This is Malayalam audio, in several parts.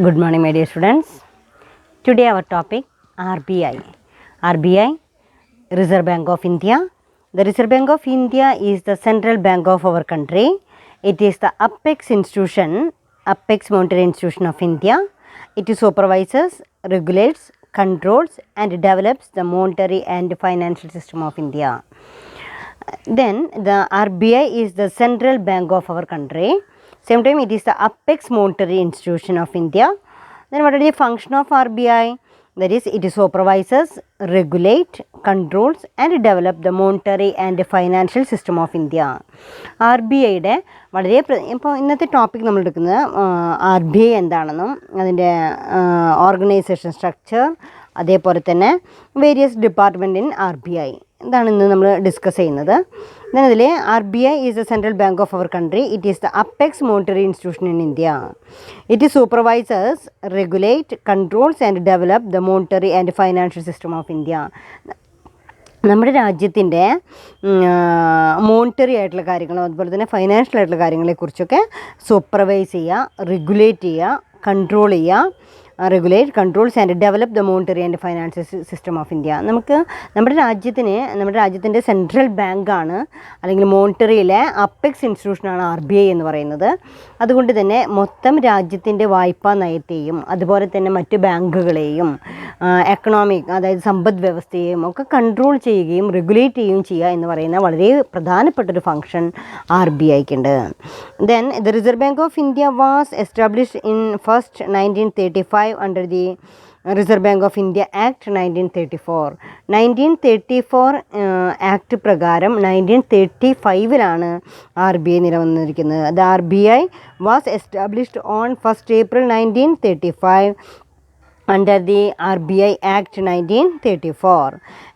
Good morning, my dear students. Today our topic RBI. RBI, Reserve Bank of India. The Reserve Bank of India is the central bank of our country. It is the apex institution, apex monetary institution of India. It supervises, regulates, controls and develops the monetary and financial system of India. Then the RBI is the central bank of our country. Same time it is the apex monetary institution of India. Then what is the function of RBI? That is, it supervises, regulate, controls and develop the monetary and financial system of India. RBIയുടെ വളരെ ഇപ്പോൾ ഇന്നത്തെ ടോപ്പിക് നമ്മൾ എടുക്കുന്നത് RBI എന്താണെന്നും അതിൻ്റെ ഓർഗനൈസേഷൻ സ്ട്രക്ചർ, അതേപോലെ തന്നെ വേരിയസ് ഡിപ്പാർട്ട്മെൻറ്റ് ഇൻ RBI ഇതാണ് ഇന്ന് നമ്മൾ ഡിസ്കസ് ചെയ്യുന്നത്. ഇതിൽ RBI is the central bank of our country. It is the apex monetary institution in India. It supervises, regulate, controls and develop the monetary and financial system of India. നമ്മുടെ രാജ്യത്തിൻ്റെ മോണിറ്ററി ആയിട്ടുള്ള കാര്യങ്ങളും അതുപോലെ തന്നെ ഫൈനാൻഷ്യൽ ആയിട്ടുള്ള കാര്യങ്ങളെക്കുറിച്ചൊക്കെ സൂപ്പർവൈസ് ചെയ്യുക, റെഗുലേറ്റ് ചെയ്യുക, കൺട്രോൾ ചെയ്യുക, regulate, controls and develop the monetary and financial system of India. നമ്മുടെ രാജ്യത്തിൻ്റെ സെൻട്രൽ ബാങ്കാണ് അല്ലെങ്കിൽ മോണിറ്ററിയിലെ അപ്പെക്സ് ഇൻസ്റ്റിറ്റ്യൂഷനാണ് RBI എന്ന് പറയുന്നത്. അതുകൊണ്ട് തന്നെ മൊത്തം രാജ്യത്തിൻ്റെ വായ്പാ നയത്തെയും അതുപോലെ തന്നെ മറ്റ് ബാങ്കുകളെയും എക്കണോമിക്, അതായത് സമ്പദ് വ്യവസ്ഥയെയും ഒക്കെ കൺട്രോൾ ചെയ്യുകയും റെഗുലേറ്റ് ചെയ്യുകയും ചെയ്യുക എന്ന് പറയുന്ന വളരെ പ്രധാനപ്പെട്ടൊരു ഫംഗ്ഷൻ RBIക്കുണ്ട്. Then the Reserve Bank of India was established in first 1935 under the Reserve Bank of India Act 1934. 1934 act പ്രകാരം 1935 RBI നിലവന്നിരിക്കുന്നത്. The RBI was established on 1st April 1935 under the RBI Act 1934.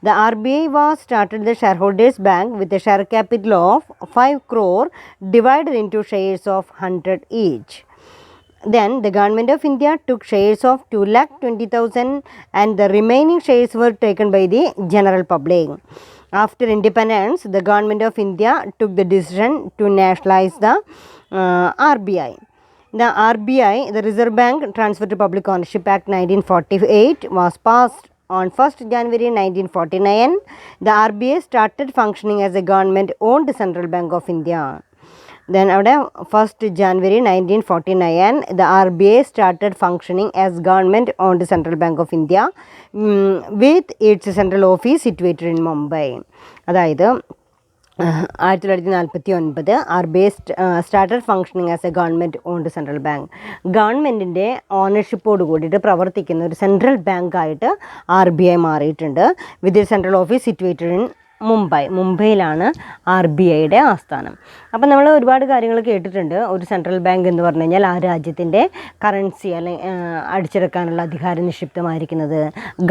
The RBI was started the shareholders bank with a share capital of 5 crore divided into shares of 100 each. Then the government of India took shares of 2,20,000 and the remaining shares were taken by the general public. After independence, the government of India took the decision to nationalize the RBI. The RBI, the Reserve Bank Transfer to Public Ownership Act 1948 was passed on 1st January 1949. The RBI started functioning as a government-owned central bank of India. Then അവിടെ 1st January 1949 the RBI started functioning as government owned central bank of India with its central office situated in Mumbai. അതായത് 1949 RBI started functioning as a government owned central bank. ഗവൺമെൻറ്റിൻ്റെ ഓണർഷിപ്പോട് കൂടിയിട്ട് പ്രവർത്തിക്കുന്ന ഒരു സെൻട്രൽ ബാങ്കായിട്ട് RBI മാറിയിട്ടുണ്ട്. With central office situated in മുംബൈയിലാണ് RBIയുടെ ആസ്ഥാനം. അപ്പം നമ്മൾ ഒരുപാട് കാര്യങ്ങൾ കേട്ടിട്ടുണ്ട്. ഒരു സെൻട്രൽ ബാങ്ക് എന്ന് പറഞ്ഞു കഴിഞ്ഞാൽ ആ രാജ്യത്തിൻ്റെ കറൻസി അല്ലെങ്കിൽ അടിച്ചെടുക്കാനുള്ള അധികാരം നിക്ഷിപ്തമായിരിക്കുന്നത്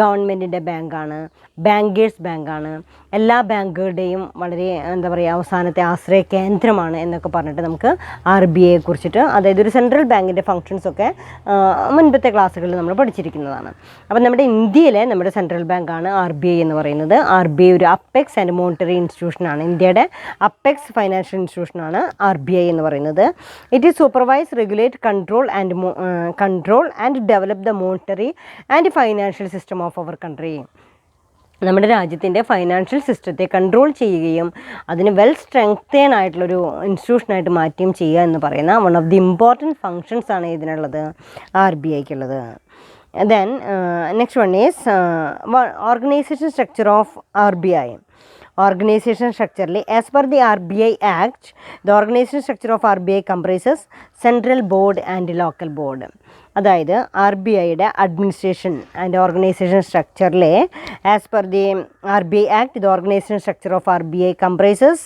ഗവൺമെൻറ്റിൻ്റെ ബാങ്കാണ്, ബാങ്കേഴ്സ് ബാങ്കാണ്, എല്ലാ ബാങ്കുകളുടെയും വളരെ എന്താ പറയുക അവസാനത്തെ ആശ്രയ കേന്ദ്രമാണ് എന്നൊക്കെ പറഞ്ഞിട്ട് നമുക്ക് RBIയെ കുറിച്ചിട്ട്, അതായത് ഒരു സെൻട്രൽ ബാങ്കിൻ്റെ ഫങ്ഷൻസൊക്കെ മുൻപത്തെ ക്ലാസ്സുകളിൽ നമ്മൾ പഠിച്ചിരിക്കുന്നതാണ്. അപ്പം നമ്മുടെ ഇന്ത്യയിലെ നമ്മുടെ സെൻട്രൽ ബാങ്കാണ് RBI എന്ന് പറയുന്നത്. RBI ഒരു അപ്പെക്സ് ആൻഡ് മോണിറ്ററി ഇൻസ്റ്റിറ്റ്യൂഷനാണ്. ഇന്ത്യയുടെ അപ്പെക്സ് ഫൈനാൻഷ്യൽ ഇൻസ്റ്റിറ്റ്യൂഷനാണ് RBI എന്ന് പറയുന്നത്. It is supervise, regulate, control and develop the monetary and financial system of our country. നമ്മുടെ രാജ്യത്തിൻ്റെ ഫൈനാൻഷ്യൽ സിസ്റ്റത്തെ കൺട്രോൾ ചെയ്യുകയും അതിന് വെൽ സ്ട്രെങ്തേൺ ആയിട്ടുള്ളൊരു ഇൻസ്റ്റിറ്റ്യൂഷനായിട്ട് മാറ്റുകയും ചെയ്യുക എന്ന് പറയുന്ന one of the important functions ആണ് ഇതിനുള്ളത്, RBIക്കുള്ളത്. Then next one is organization structure of RBI. Organization structure, as per the RBI Act, the organization structure of RBI comprises central board and local board. അതായത് RBIയുടെ അഡ്മിനിസ്ട്രേഷൻ ആൻഡ് ഓർഗനൈസേഷൻ സ്ട്രക്ചറിലെ as per the RBI Act, the organization structure of RBI comprises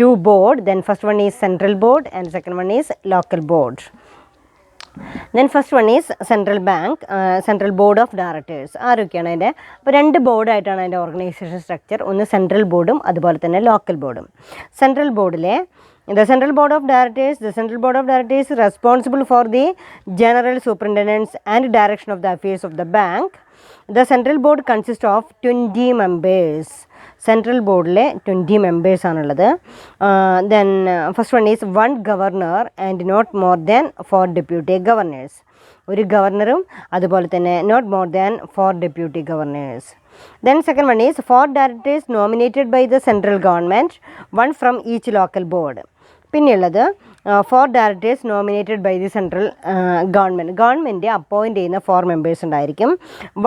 2 board. Then first one is central board and second one is local board. Then first one is central bank, central board of directors. ആരൊക്കെയാണ് അതിൻ്റെ? അപ്പോൾ 2 ബോർഡായിട്ടാണ് അതിൻ്റെ ഓർഗനൈസേഷൻ സ്ട്രക്ചർ. ഒന്ന് സെൻട്രൽ ബോർഡും അതുപോലെ തന്നെ ലോക്കൽ ബോർഡും. സെൻട്രൽ ബോർഡിലെ the central board of directors is responsible for the general superintendence and direction of the affairs of the bank. The central board consists of 20 members. Central ബോർഡിൽ 20 മെമ്പേഴ്സ് ആണുള്ളത്. Then first one is 1 governor and not more than 4 deputy governors. ഒരു ഗവർണറും അതുപോലെ തന്നെ not more than 4 deputy governors. Then second one is 4 directors nominated by the central government, 1 from each local board. പിന്നെയുള്ളത് 4 directors nominated by the central government appoint ചെയ്യുന്ന 4 മെമ്പേഴ്സ് ഉണ്ടായിരിക്കും.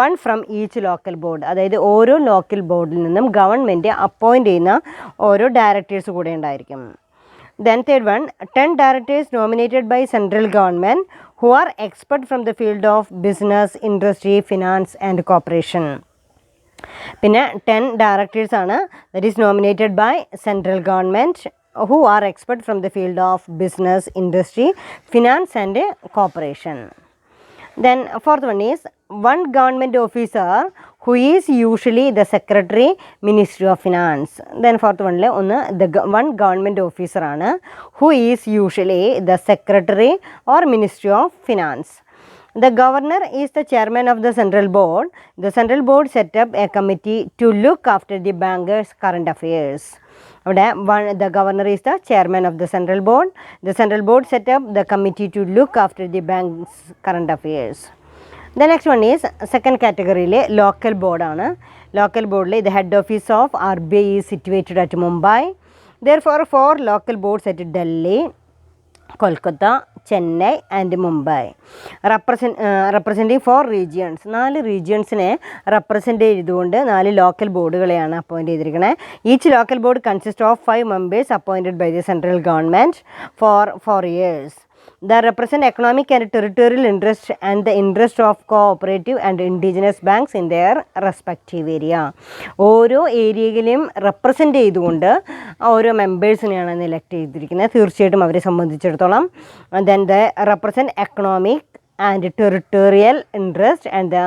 1 ഫ്രം ഈച്ച് ലോക്കൽ ബോർഡ്, അതായത് ഓരോ ലോക്കൽ ബോർഡിൽ നിന്നും ഗവൺമെൻറ് അപ്പോയിൻറ്റ് ചെയ്യുന്ന ഓരോ ഡയറക്ടേഴ്സ് കൂടെ ഉണ്ടായിരിക്കും. Then third one, 10 directors nominated by central government who are expert from the field of business, industry, finance and cooperation. പിന്നെ 10 ഡയറക്ടേഴ്സ് ആണ് that is nominated by central government who are expert from the field of business, industry, finance and cooperation. Then fourth one is 1 government officer who is usually the secretary, Ministry of Finance. Then fourth one le one government officer ആണ് who is usually the secretary or Ministry of Finance. The governor is the chairman of the central board. The central board set up a committee to look after the bankers' current affairs. The governor is the chairman of the central board. The central board set up the committee to look after the bank's current affairs. The next one is second category local board ആണ്. Local board the head office of RBI is situated at Mumbai. Therefore 4 local boards at Delhi, Kolkata, Chennai and Mumbai representing 4 regions. 4 regionsനെ റെപ്രസെൻ്റ് ചെയ്തുകൊണ്ട് 4 ലോക്കൽ ബോർഡുകളെയാണ് അപ്പോയിൻറ്റ് ചെയ്തിരിക്കുന്നത്. Each local board consist of 5 members appointed by the central government for 4 years. They represent economic and territorial interest and the interest of cooperative and indigenous banks in their respective area. ഓരോ ഏരിയയിലും റെപ്രസെൻ്റ് ചെയ്തുകൊണ്ട് ഓരോ മെമ്പേഴ്സിനെയാണ് എലക്ട് ചെയ്തിരിക്കുന്നത്. തീർച്ചയായിട്ടും അവരെ സംബന്ധിച്ചിടത്തോളം then they represent economic and territorial interest and the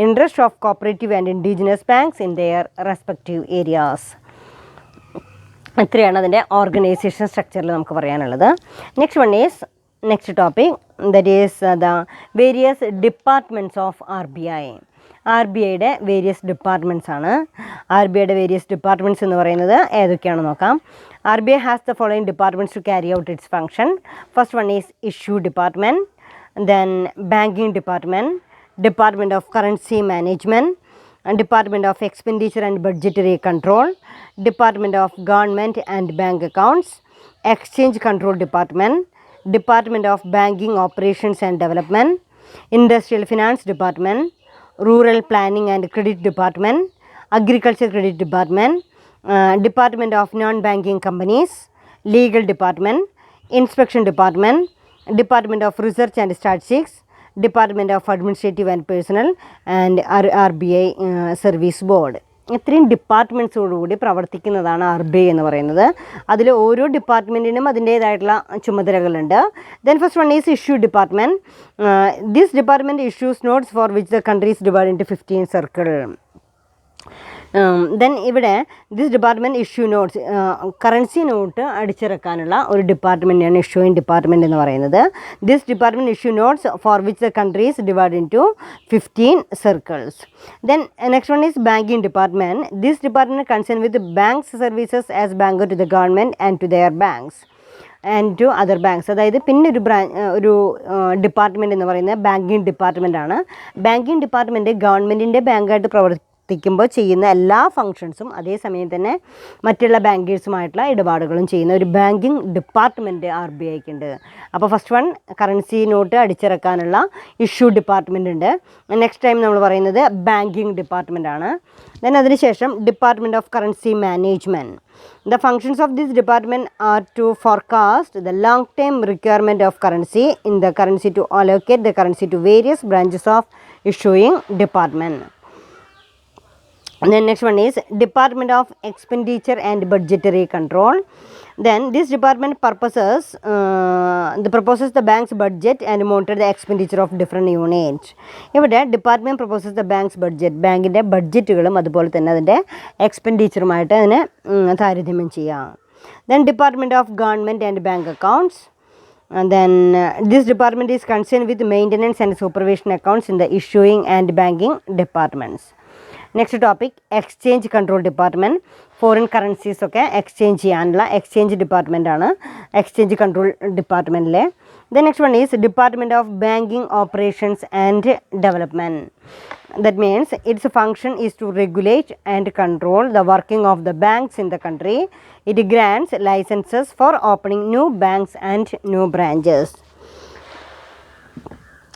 interest of cooperative and indigenous banks in their respective areas. ഇത്രയാണ് അതിൻ്റെ ഓർഗനൈസേഷൻ സ്ട്രക്ചറിൽ നമുക്ക് പറയാനുള്ളത്. Next one is next topic that is the various departments of RBI. RBIയുടെ വേരിയസ് ഡിപ്പാർട്ട്മെൻറ്റ്സ് ആണ്. RBIയുടെ വേരിയസ് ഡിപ്പാർട്ട്മെൻറ്റ്സ് എന്ന് പറയുന്നത് ഏതൊക്കെയാണെന്ന് നോക്കാം. RBI has the following departments to carry out its function. First one is issue department, then banking department, department of currency management, and department of expenditure and budgetary control, department of government and bank accounts, exchange control department, department of banking operations and development, industrial finance department, rural planning and credit department, agriculture credit department, department of non-banking companies, legal department, inspection department, department of research and statistics, department of administrative and personnel and RBI service board. ഇത്രയും ഡിപ്പാർട്ട്മെൻറ്റ്സോടുകൂടി പ്രവർത്തിക്കുന്നതാണ് RBI എന്ന് പറയുന്നത്. അതിൽ ഓരോ ഡിപ്പാർട്ട്മെൻറ്റിനും അതിൻ്റേതായിട്ടുള്ള ചുമതലകളുണ്ട്. Then first one is issue department. This department issues notes for which the country is divide into 15 circle. Then ഇവിടെ this department issue notes, currency note അടിച്ചിറക്കാനുള്ള ഒരു ഡിപ്പാർട്ട്മെൻറ്റാണ് ഇഷ്യൂയിങ് ഡിപ്പാർട്ട്മെൻറ്റ് എന്ന് പറയുന്നത്. This department issue notes for which the countries divide into 15 circles. Then next one is banking department. This department concern with banks services as banker to the government and to their banks and to other banks. അതായത് പിന്നെ ഒരു ഡിപ്പാർട്ട്മെൻറ്റ് എന്ന് പറയുന്നത് ബാങ്കിങ് ഡിപ്പാർട്ട്മെൻ്റ് ആണ്. ബാങ്കിങ് ഡിപ്പാർട്ട്മെൻറ്റ് ഗവൺമെൻറ്റിൻ്റെ ബാങ്കായിട്ട് പ്രവർത്തിക്കുമ്പോൾ ചെയ്യുന്ന എല്ലാ ഫങ്ഷൻസും അതേസമയം തന്നെ മറ്റുള്ള ബാങ്കേഴ്സുമായിട്ടുള്ള ഇടപാടുകളും ചെയ്യുന്ന ഒരു ബാങ്കിങ് ഡിപ്പാർട്ട്മെൻറ്റ് RBIക്ക് ഉണ്ട്. അപ്പോൾ ഫസ്റ്റ് വൺ കറൻസി നോട്ട് അടിച്ചിറക്കാനുള്ള ഇഷ്യൂ ഡിപ്പാർട്ട്മെൻ്റ് ഉണ്ട്. നെക്സ്റ്റ് ടൈം നമ്മൾ പറയുന്നത് ബാങ്കിങ് ഡിപ്പാർട്ട്മെൻ്റ് ആണ്. ദെൻ അതിനുശേഷം department of currency management. The functions of this department are to forecast the long-term requirement of currency in the currency to allocate the currency to various branches of issuing department. And then next one is Department of Expenditure and Budgetary Control. Then this department proposes the bank's budget and monitor the expenditure of different units. ഇവിടെ department proposes the bank's budget, ബാങ്കിൻ്റെ ബഡ്ജറ്റുകളും അതുപോലെ തന്നെ അതിൻ്റെ എക്സ്പെൻഡിച്ചറുമായിട്ട് അതിനെ താരതമ്യം ചെയ്യാം. Then Department of Government and Bank Accounts. And then this department is concerned with maintenance and supervision accounts in the issuing and banking departments. Next topic exchange control department. Foreign കറൻസീസൊക്കെ എക്സ്ചേഞ്ച് ചെയ്യാനുള്ള എക്സ്ചേഞ്ച് ഡിപ്പാർട്ട്മെൻറ്റാണ് എക്സ്ചേഞ്ച് കൺട്രോൾ ഡിപ്പാർട്ട്മെൻറ്റിലെ. The next one is Department of Banking Operations and Development. That means its function is to regulate and control the working of the banks in the country. It grants licenses for opening new banks and new branches.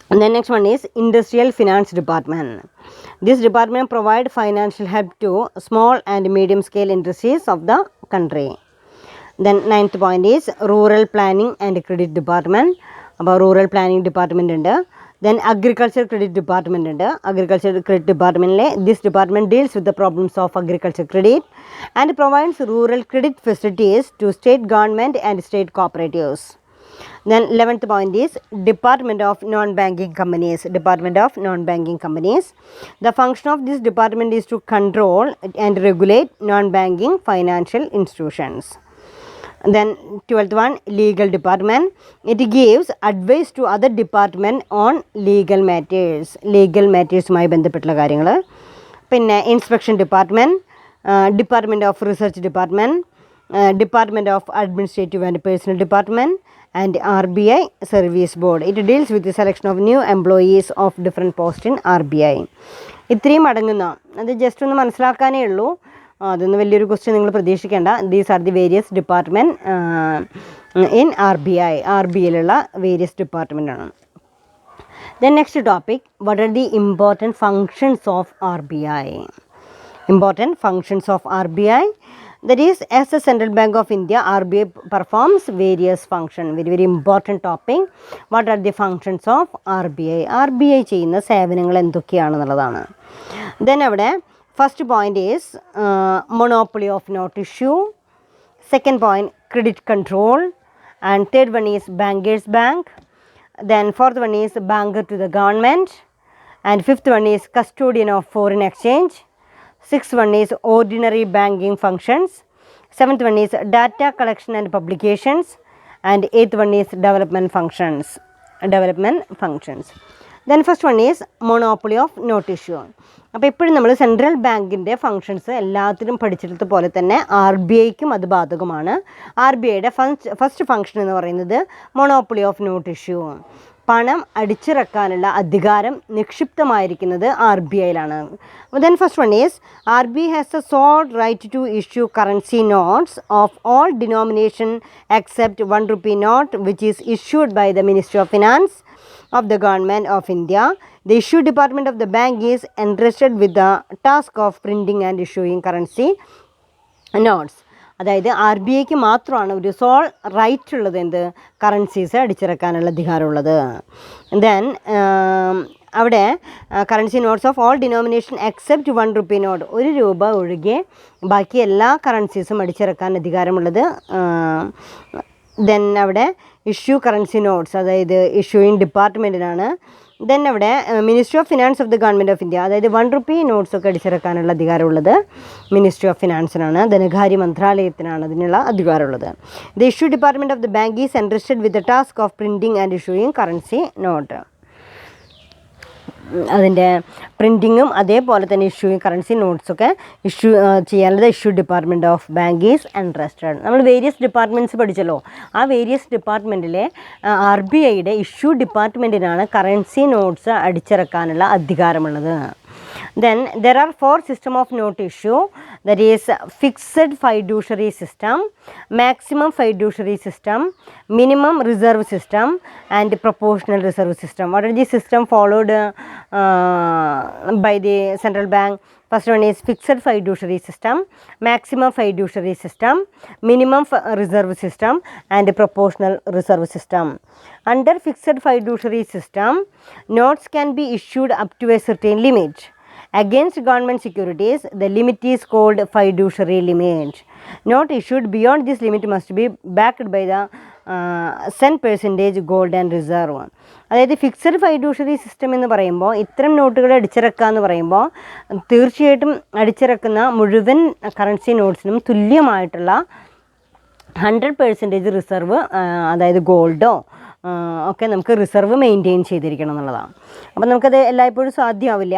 And the next one is Industrial Finance Department. This department provides financial help to small and medium scale industries of the country. Then ninth point is Rural Planning and Credit Department. അപ്പോൾ റൂറൽ പ്ലാനിംഗ് ഡിപ്പാർട്ട്മെൻ്റ് ഉണ്ട്. ദെൻ അഗ്രികൾച്ചർ ക്രെഡിറ്റ് ഡിപ്പാർട്ട്മെൻ്റ് ഉണ്ട്. അഗ്രികൾച്ചർ ക്രെഡിറ്റ് ഡിപ്പാർട്ട്മെൻറ്റിലെ this department deals with the problems of agriculture credit and provides rural credit facilities to state government and state cooperatives. Then 11th point is Department of Non-Banking Companies. Department of Non-Banking Companies. The function of this department is to control and regulate non-banking financial institutions. Then 12th one, Legal Department. It gives advice to other department on legal matters. Legal matters-മായി ബന്ധപ്പെട്ടുള്ള കാര്യങ്ങൾ. പിന്നെ inspection department, department of research department, department of administrative and personal department and RBI Service Board. It deals with the selection of new employees of different posts in RBI. ഇത്രയും അടങ്ങുന്ന, അത് ജസ്റ്റ് ഒന്ന് മനസ്സിലാക്കാനേ ഉള്ളൂ, അതൊന്നും വലിയൊരു ക്വസ്റ്റ്യൻ നിങ്ങൾ പ്രതീക്ഷിക്കേണ്ട. These are the various department in RBI. RBIയിലുള്ള വേരിയസ് ഡിപ്പാർട്ട്മെൻറ്റാണ്. Then next topic, what are the important functions of RBI? Important functions of RBI. That is, as the Central Bank of India, RBI performs various functions. Very important topic. What are the functions of RBI? RBI ചെയ്യുന്ന സേവനങ്ങൾ എന്തൊക്കെയാണെന്നുള്ളതാണ്. Then അവിടെ first point is monopoly of note issue. Second point, credit control. And third one is bankers bank. Then fourth one is banker to the government. And fifth one is custodian of foreign exchange. Sixth one is ordinary banking functions. Seventh one is data collection and publications. And eighth one is development functions. Then first one is monopoly of note issue. അപ്പോൾ ഇപ്പോഴും നമ്മൾ സെൻട്രൽ ബാങ്കിൻ്റെ ഫങ്ഷൻസ് എല്ലാത്തിലും പഠിച്ചിടത്ത് പോലെ തന്നെ RBIക്കും അത് ബാധകമാണ്. RBIയുടെ ഫസ്റ്റ് ഫങ്ഷൻ എന്ന് പറയുന്നത് മോണോപ്പൊളി ഓഫ് നോട്ട് ഇഷ്യൂ. പണം അടിച്ചിറക്കാനുള്ള അധികാരം നിക്ഷിപ്തമായിരിക്കുന്നത് RBIയിലാണ്. Then first one is RBI has the sole right to issue currency notes of all denomination except 1 rupee note which is issued by the Ministry of Finance of the Government of India. The issue department of the bank is entrusted with the task of printing and issuing currency notes. അതായത് RBIക്ക് മാത്രമാണ് ഒരു സോൾ റൈറ്റ് ഉള്ളത്, എന്ത്, കറൻസീസ് അടിച്ചിറക്കാനുള്ള അധികാരമുള്ളത്. ദെൻ അവിടെ currency notes of all denomination except 1 rupee note, 1 രൂപ ഒഴികെ ബാക്കി എല്ലാ കറൻസീസും അടിച്ചിറക്കാൻ അധികാരമുള്ളത്. ദെൻ അവിടെ ഇഷ്യൂ കറൻസി നോട്ട്സ്, അതായത് ഇഷ്യൂയിങ് ഡിപ്പാർട്ട്മെൻറ്റിനാണ്. ദെൻ അവിടെ ministry of finance of the government of India, അതായത് 1 rupee നോട്ട്സൊക്കെ അടിച്ചിറക്കാനുള്ള അധികാരമുള്ളത് മിനിസ്ട്രി ഓഫ് ഫിനാൻസിനാണ്. ധനകാര്യ മന്ത്രാലയത്തിനാണ് അതിനുള്ള അധികാരമുള്ളത്. The issue department of the bank is entrusted with the task of printing and issuing currency note. അതിൻ്റെ പ്രിൻറ്റിങ്ങും അതേപോലെ തന്നെ ഇഷ്യൂയിങ് കറൻസി നോട്ട്സൊക്കെ ചെയ്യാനുള്ളത് issue department of bank is entrusted. നമ്മൾ വേരിയസ് ഡിപ്പാർട്ട്മെൻറ്റ്സ് പഠിച്ചല്ലോ, ആ വേരിയസ് ഡിപ്പാർട്ട്മെൻറ്റിലെ RBIയുടെ ഇഷ്യൂ ഡിപ്പാർട്ട്മെൻറ്റിനാണ് കറൻസി നോട്ട്സ് അടിച്ചിറക്കാനുള്ള അധികാരമുള്ളത്. Then there are 4 systems of note issue. That is fixed fiduciary system, maximum fiduciary system, minimum reserve system and proportional reserve system. What are the system followed by the central bank? First one is fixed fiduciary system, maximum fiduciary system, minimum reserve system and proportional reserve system. Under fixed fiduciary system, notes can be issued up to a certain limit. Against government securities, the limit is called fiduciary limit. Note issued beyond this limit must be backed by the 10% gold and reserve. അതായത് ഫിക്സഡ് ഫൈഡ്യൂഷറി സിസ്റ്റം എന്ന് പറയുമ്പോൾ ഇത്തരം നോട്ടുകൾ അടിച്ചിറക്കുക എന്ന് പറയുമ്പോൾ തീർച്ചയായിട്ടും അടിച്ചിറക്കുന്ന മുഴുവൻ കറൻസി നോട്ട്സിനും തുല്യമായിട്ടുള്ള 100% റിസർവ്, അതായത് ഗോൾഡോ ഒക്കെ നമുക്ക് റിസർവ് മെയിൻറ്റെയിൻ ചെയ്തിരിക്കണം എന്നുള്ളതാണ്. അപ്പോൾ നമുക്കത് എല്ലായ്പ്പോഴും സാധ്യമാവില്ല.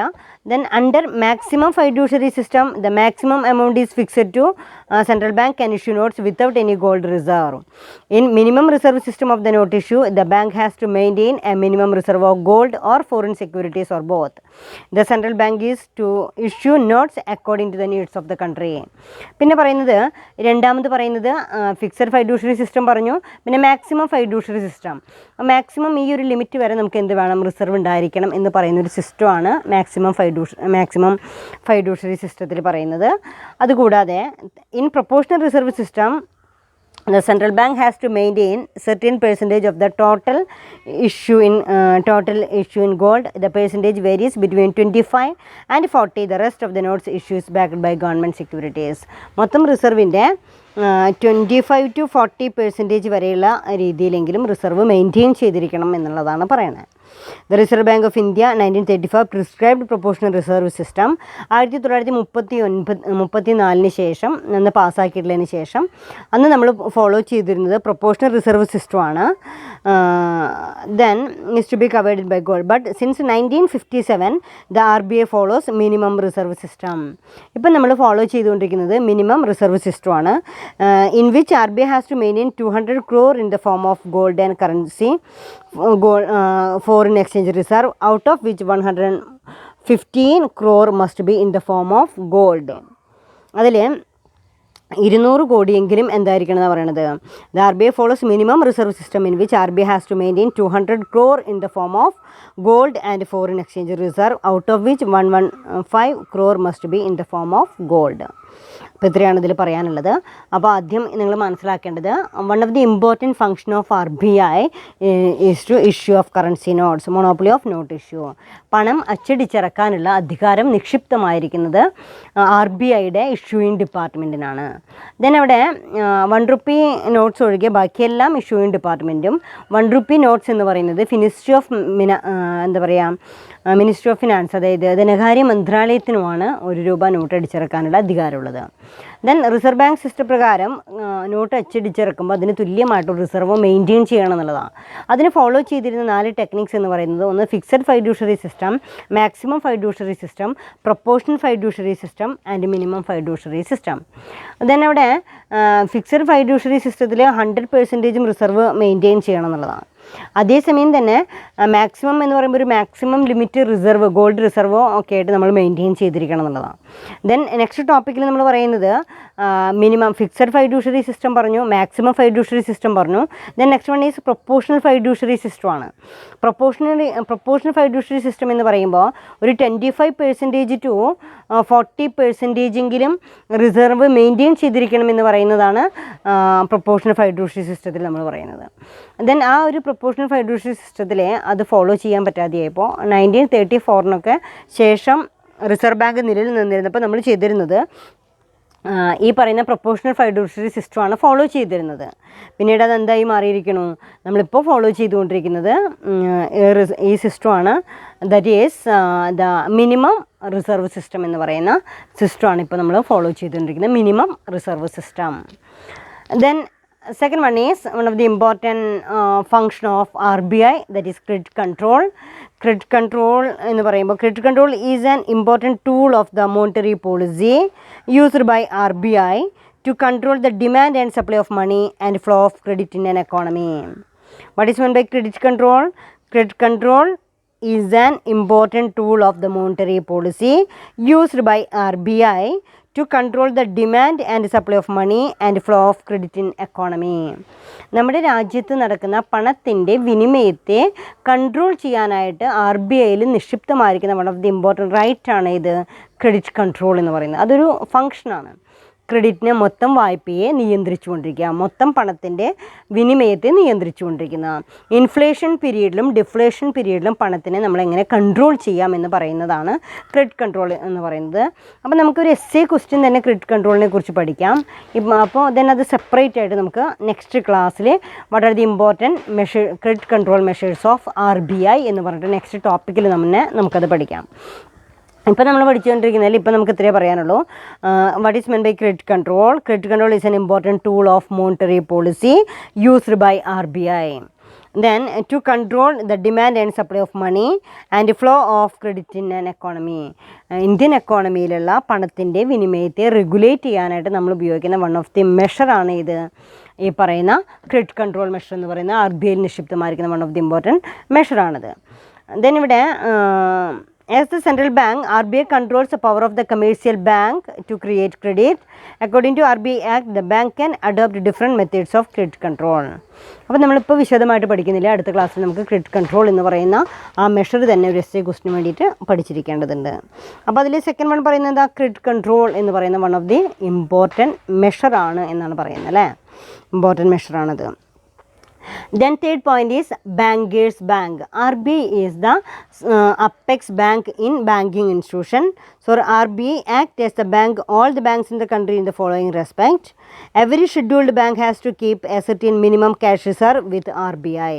Then under maximum fiduciary system the maximum amount is fixed to central bank can issue notes without any gold reserve. In minimum reserve system of the note issue the bank has to maintain a minimum reserve of gold or foreign securities or both. The central bank is to issue notes according to the needs of the country. പിന്നെ പറയുന്നത് രണ്ടാമത് പറയുന്നത് ഫിക്സഡ് ഫൈഡ്യൂഷ്യറി സിസ്റ്റം പറഞ്ഞു, പിന്നെ മാക്സിമം ഫൈഡ്യൂഷ്യറി സിസ്റ്റം. മാക്സിമം ഈ ഒരു ലിമിറ്റ് വരെ നമുക്ക് എന്ത് വേണം, റിസർവ് ഉണ്ടായിരിക്കണം എന്ന് പറയുന്നൊരു സിസ്റ്റമാണ് മാക്സിമം ഫൈഡ്യൂഷ്യറി സിസ്റ്റത്തിൽ പറയുന്നത്. അതുകൂടാതെ in proportional reserve system the central bank has to maintain certain percentage of the total issue in gold. The percentage varies between 25 and 40. The rest of the notes issues backed by government securities. മൊത്തം റിസർവിൻ്റെ 25-40% വരെയുള്ള രീതിയിലെങ്കിലും റിസർവ് മെയിൻറ്റെയിൻ ചെയ്തിരിക്കണം എന്നുള്ളതാണ് പറയുന്നത്. The Reserve Bank of India 1935 prescribed proportional reserve system. 1934 ശേഷം അന്ന് പാസ്സാക്കിയിട്ടുള്ളതിന് ശേഷം അന്ന് നമ്മൾ ഫോളോ ചെയ്തിരുന്നത് പ്രൊപ്പോർഷണൽ റിസർവ് സിസ്റ്റമാണ്. Then is to be covered by gold. But since 1957 the RBI follows minimum reserve system. ഇപ്പം നമ്മൾ ഫോളോ ചെയ്തുകൊണ്ടിരിക്കുന്നത് മിനിമം റിസർവ് സിസ്റ്റമാണ്. In which RBI has to maintain 200 crore in the form of gold and currency, foreign exchange reserve, out of which 115 crore must be in the form of gold. അതിൽ 200 കോടിയെങ്കിലും എന്തായിരിക്കണം എന്ന് പറയുന്നത്. The RBI follows minimum reserve system in which RBI has to maintain 200 crore in the form of gold and foreign exchange reserve, out of which 115 crore must be in the form of gold. അപ്പോൾ ഇത്രയാണ് ഇതിൽ പറയാനുള്ളത്. അപ്പോൾ ആദ്യം നിങ്ങൾ മനസ്സിലാക്കേണ്ടത് one of the important function of RBI is to issue of currency notes, monopoly of note issue. പണം അച്ചടിച്ചിറക്കാനുള്ള അധികാരം നിക്ഷിപ്തമായിരിക്കുന്നത് RBIയുടെ ഇഷ്യൂയിങ് ഡിപ്പാർട്ട്മെൻറ്റിനാണ്. ദെൻ അവിടെ 1 rupee നോട്ട്സ് ഒഴികെ ബാക്കിയെല്ലാം ഇഷ്യൂയിങ് ഡിപ്പാർട്ട്മെൻറ്റും 1 rupee നോട്ട്സ് എന്ന് പറയുന്നത് മിനിസ്ട്രി ഓഫ് ഫിനാൻസ്, അതായത് ധനകാര്യ മന്ത്രാലയത്തിനുമാണ് 1 രൂപ നോട്ട് അടിച്ചിറക്കാനുള്ള അധികാരമുള്ളത്. ദെൻ റിസർവ് ബാങ്ക് സിസ്റ്റം പ്രകാരം നോട്ട് അച്ചടിച്ചിറക്കുമ്പോൾ അതിന് തുല്യമായിട്ട് റിസർവ് മെയിൻറ്റെയിൻ ചെയ്യണം എന്നുള്ളതാണ്. അതിന് ഫോളോ ചെയ്തിരുന്ന 4 ടെക്നിക്സ് എന്ന് പറയുന്നത് ഒന്ന് fixed fiduciary system, maximum fiduciary system, proportional fiduciary system and minimum fiduciary system. Then അവിടെ ഫിക്സഡ് ഫൈഡ്യൂഷ്യറി സിസ്റ്റത്തിൽ 100% റിസർവ് മെയിൻറ്റെയിൻ ചെയ്യണം എന്നുള്ളതാണ്. അതേസമയം തന്നെ മാക്സിമം എന്ന് പറയുമ്പോൾ ഒരു മാക്സിമം ലിമിറ്റ് റിസർവ്, ഗോൾഡ് റിസർവോ ഒക്കെ ആയിട്ട് നമ്മൾ മെയിൻറ്റെയിൻ ചെയ്തിരിക്കണം എന്നുള്ളതാണ്. ദെൻ നെക്സ്റ്റ് ടോപ്പിക്കിൽ നമ്മൾ പറയുന്നത് മിനിമം ഫിക്സഡ് ഫൈഡ്യൂഷ്യറി സിസ്റ്റം പറഞ്ഞു, മാക്സിമം ഫൈഡ്യൂഷ്യറി സിസ്റ്റം പറഞ്ഞു. Then next one is proportional fiduciary സിസ്റ്റമാണ്. പ്രൊപ്പോർഷണൽ ഫൈഡ്യൂഷ്യറി സിസ്റ്റം എന്ന് പറയുമ്പോൾ ഒരു 25% to 40% റിസർവ് മെയിൻറ്റെയിൻ ചെയ്തിരിക്കണം എന്ന് പറയുന്നതാണ് പ്രൊപ്പോർഷണൽ ഫൈഡ്യൂഷ്യറി സിസ്റ്റത്തിൽ നമ്മൾ പറയുന്നത്. ദെൻ ആ ഒരു പ്രൊപ്പോർഷണൽ ഫൈഡ്യൂഷ്യറി സിസ്റ്റത്തിൽ അത് ഫോളോ ചെയ്യാൻ പറ്റാതെയായപ്പോൾ 1934 ശേഷം റിസർവ് ബാങ്ക് നിലയിൽ നിന്നിരുന്നപ്പോൾ നമ്മൾ ചെയ്തിരുന്നത് ഈ പറയുന്ന പ്രൊപ്പോർഷണൽ ഫൈഡ്യൂഷ്യറി സിസ്റ്റമാണ് ഫോളോ ചെയ്തിരുന്നത്. പിന്നീട് അതെന്തായി മാറിയിരിക്കണു, നമ്മളിപ്പോൾ ഫോളോ ചെയ്തുകൊണ്ടിരിക്കുന്നത് ഈ സിസ്റ്റമാണ്. That is the minimum reserve system എന്ന് പറയുന്ന സിസ്റ്റമാണ് ഇപ്പോൾ നമ്മൾ ഫോളോ ചെയ്തുകൊണ്ടിരിക്കുന്നത്, minimum reserve system. Then second one is one of the important function of RBI, that is credit control. Credit control എന്ന് പറയുമ്പോൾ credit control is an important tool of the monetary policy used by RBI to control the demand and supply of money and flow of credit in an economy. What is meant by credit control? Credit control is an important tool of the monetary policy used by RBI to control the demand and supply of money and flow of credit in economy. നമ്മുടെ രാജ്യത്ത് നടക്കുന്ന പണത്തിൻ്റെ വിനിമയത്തെ കൺട്രോൾ ചെയ്യാനായിട്ട് RBIയിൽ നിക്ഷിപ്തമായിരിക്കുന്ന വൺ ഓഫ് ദി ഇമ്പോർട്ടൻറ്റ് റൈറ്റാണ് ഇത് ക്രെഡിറ്റ് കൺട്രോൾ എന്ന് പറയുന്നത്. അതൊരു ഫങ്ഷനാണ്. ക്രെഡിറ്റിനെ, മൊത്തം വായ്പയെ നിയന്ത്രിച്ചുകൊണ്ടിരിക്കുക, മൊത്തം പണത്തിൻ്റെ വിനിമയത്തെ നിയന്ത്രിച്ചുകൊണ്ടിരിക്കുന്ന. ഇൻഫ്ലേഷൻ പീരീഡിലും ഡിഫ്ലേഷൻ പീരീഡിലും പണത്തിനെ നമ്മളെങ്ങനെ കൺട്രോൾ ചെയ്യാമെന്ന് പറയുന്നതാണ് ക്രെഡിറ്റ് കൺട്രോൾ എന്ന് പറയുന്നത്. അപ്പോൾ നമുക്കൊരു essay ക്വസ്റ്റ്യൻ തന്നെ ക്രെഡിറ്റ് കൺട്രോളിനെ കുറിച്ച് പഠിക്കാം. അപ്പോൾ ദെൻ അത് സെപ്പറേറ്റ് ആയിട്ട് നമുക്ക് നെക്സ്റ്റ് ക്ലാസ്സിൽ what are the important credit control measures of RBI എന്ന് പറഞ്ഞിട്ട് നെക്സ്റ്റ് ടോപ്പിക്കിൽ നമുക്കത് പഠിക്കാം. ഇപ്പോൾ നമ്മൾ പഠിച്ചുകൊണ്ടിരിക്കുന്നതിൽ ഇപ്പോൾ നമുക്ക് ഇത്രയേ പറയാനുള്ളൂ. What is meant by credit control? Credit control is an important tool of monetary policy used by RBI. Then to control the demand and supply of money and flow of credit in an economy. Indian എക്കോണമിയിലുള്ള പണത്തിൻ്റെ വിനിമയത്തെ റെഗുലേറ്റ് ചെയ്യാനായിട്ട് നമ്മൾ ഉപയോഗിക്കുന്ന വൺ ഓഫ് ദി മെഷറാണ് ഇത്, ഈ പറയുന്ന ക്രെഡിറ്റ് കൺട്രോൾ മെഷർ എന്ന് പറയുന്ന RBI നിക്ഷിപ്തമായിരിക്കുന്ന വൺ ഓഫ് ദി ഇമ്പോർട്ടൻറ്റ് മെഷറാണിത്. ദെൻ ഇവിടെ as the central bank, RBI controls the power of the commercial bank to create credit. According to RBI Act, the bank can adopt different methods of credit control. അപ്പോൾ നമ്മളിപ്പോൾ വിശദമായിട്ട് പഠിക്കുന്നില്ല, അടുത്ത ക്ലാസ്സിൽ നമുക്ക് ക്രെഡിറ്റ് കൺട്രോൾ എന്ന് പറയുന്ന ആ മെഷർ തന്നെ ഒരു എസ്സേ ക്വസ്റ്റിന് വേണ്ടിയിട്ട് പഠിച്ചിരിക്കേണ്ടതുണ്ട്. അപ്പോൾ അതിൽ സെക്കൻഡ് വൺ പറയുന്നത് എന്താ, ക്രെഡിറ്റ് കൺട്രോൾ എന്ന് പറയുന്ന വൺ ഓഫ് ദി ഇമ്പോർട്ടൻറ്റ് മെഷറാണ് എന്നാണ് പറയുന്നത് അല്ലേ, important മെഷറാണത്. Then third point is bankers bank. RBI is the apex bank in banking institution. So RBI act as the bank all the banks in the country in the following respect. Every scheduled bank has to keep a certain minimum cash reserve with RBI.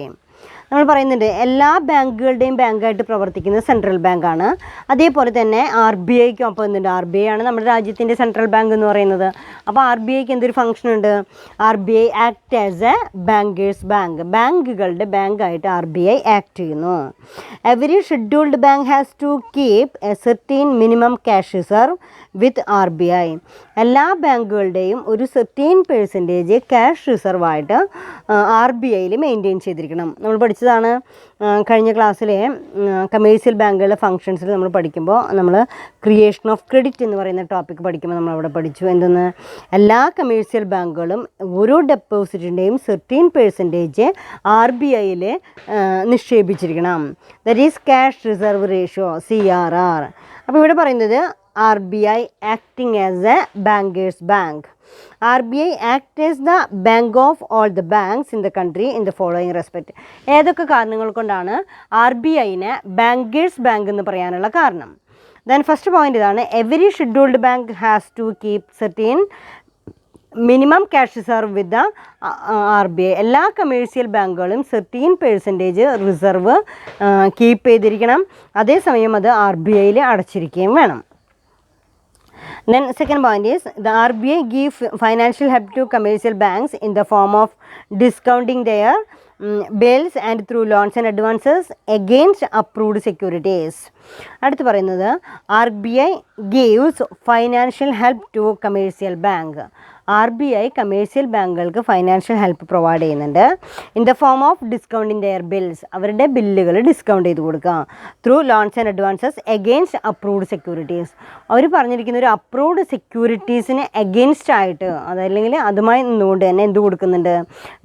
നമ്മൾ പറയുന്നുണ്ട് എല്ലാ ബാങ്കുകളുടെയും ബാങ്കായിട്ട് പ്രവർത്തിക്കുന്നത് സെൻട്രൽ ബാങ്കാണ്. അതേപോലെ തന്നെ RBIക്ക് ഒപ്പം എന്തുണ്ട്, RBI ആണ് നമ്മുടെ രാജ്യത്തിൻ്റെ സെൻട്രൽ ബാങ്ക് എന്ന് പറയുന്നത്. അപ്പോൾ RBIക്ക് എന്തൊരു ഫംഗ്ഷൻ ഉണ്ട്, RBI act as a banker's bank, ബാങ്കുകളുടെ ബാങ്കായിട്ട് RBI ആക്ട് ചെയ്യുന്നു. Every scheduled bank has to keep a certain minimum cash reserve with RBI. എല്ലാ ബാങ്കുകളുടെയും ഒരു 13% ക്യാഷ് റിസർവായിട്ട് RBIയിൽ മെയിൻറ്റെയിൻ ചെയ്തിരിക്കണം. നമ്മൾ പഠിച്ചതാണ് കഴിഞ്ഞ ക്ലാസ്സിലെ കമേഴ്സ്യൽ ബാങ്കുകളുടെ ഫങ്ഷൻസിൽ നമ്മൾ പഠിക്കുമ്പോൾ നമ്മൾ ക്രിയേഷൻ ഓഫ് ക്രെഡിറ്റ് എന്ന് പറയുന്ന ടോപ്പിക് പഠിക്കുമ്പോൾ നമ്മളവിടെ പഠിച്ചു എന്തെന്ന്, എല്ലാ കമേഴ്സ്യൽ ബാങ്കുകളും ഓരോ ഡെപ്പോസിറ്റിൻ്റെയും 13% RBIയിൽ നിക്ഷേപിച്ചിരിക്കണം. That is cash reserve ratio CRR. അപ്പോൾ ഇവിടെ പറയുന്നത് RBI acting as a bankers bank. RBI act as the bank of all the banks in the country in the following respect. ഏതൊക്കെ കാരണങ്ങൾ കൊണ്ടാണ് RBIനെ ബാങ്കേഴ്സ് ബാങ്ക് എന്ന് പറയാനുള്ള കാരണം? ദെൻ ഫസ്റ്റ് പോയിന്റ് ഇതാണ്, every scheduled bank has to keep certain minimum cash reserve with the RBI. എല്ലാ കമേഴ്സ്യൽ ബാങ്കുകളും 13% റിസർവ് കീപ്പ് ചെയ്തിരിക്കണം, അതേസമയം അത് RBIയിൽ അടച്ചിരിക്കുകയും വേണം. Then second point is the RBI give financial help to commercial banks in the form of discounting their bills and through loans and advances against approved securities. അടുത്ത് പറയുന്നത് RBI gives financial help to commercial bank. RBI commercial ബാങ്കുകൾക്ക് ഫൈനാൻഷ്യൽ ഹെൽപ്പ് പ്രൊവൈഡ് ചെയ്യുന്നുണ്ട് in the form of discounting their bills, അവരുടെ ബില്ലുകൾ ഡിസ്കൗണ്ട് ചെയ്ത് കൊടുക്കുക, through loans and advances against approved securities. അവർ പറഞ്ഞിരിക്കുന്ന ഒരു അപ്രൂവ്ഡ് സെക്യൂരിറ്റീസിന് എഗെയിൻസ്റ്റ് ആയിട്ട്, അതല്ലെങ്കിൽ അതുമായി നിന്നുകൊണ്ട് തന്നെ എന്ത് കൊടുക്കുന്നുണ്ട്,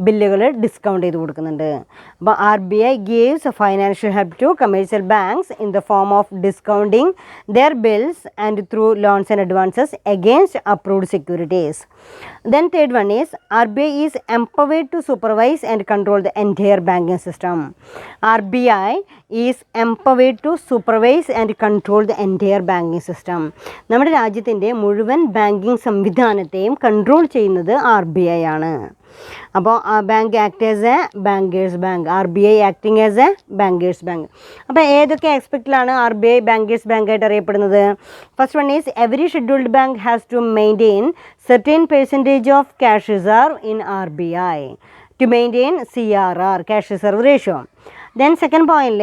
ബില്ലുകൾ ഡിസ്കൗണ്ട് ചെയ്ത് കൊടുക്കുന്നുണ്ട്. അപ്പോൾ RBI gives financial help to commercial banks in the form of discounting their bills and through loans and advances against approved securities. Then third one is RBI is empowered to supervise and control the entire banking system. RBI is empowered to supervise and control the entire banking system. നമ്മുടെ രാജ്യത്തിൻ്റെ മുഴുവൻ ബാങ്കിങ് സംവിധാനത്തെയും കൺട്രോൾ ചെയ്യുന്നത് RBI ആണ്. അപ്പോൾ bank act as a banker's bank, RBI acting as a banker's bank. അപ്പോൾ ഏതൊക്കെ ആസ്പെക്റ്റിലാണ് RBI ബാങ്കേഴ്സ് ബാങ്കായിട്ട് അറിയപ്പെടുന്നത്? First one is every scheduled bank has to maintain certain% of cash reserve in RBI to maintain CRR, cash reserve ratio. Then second point,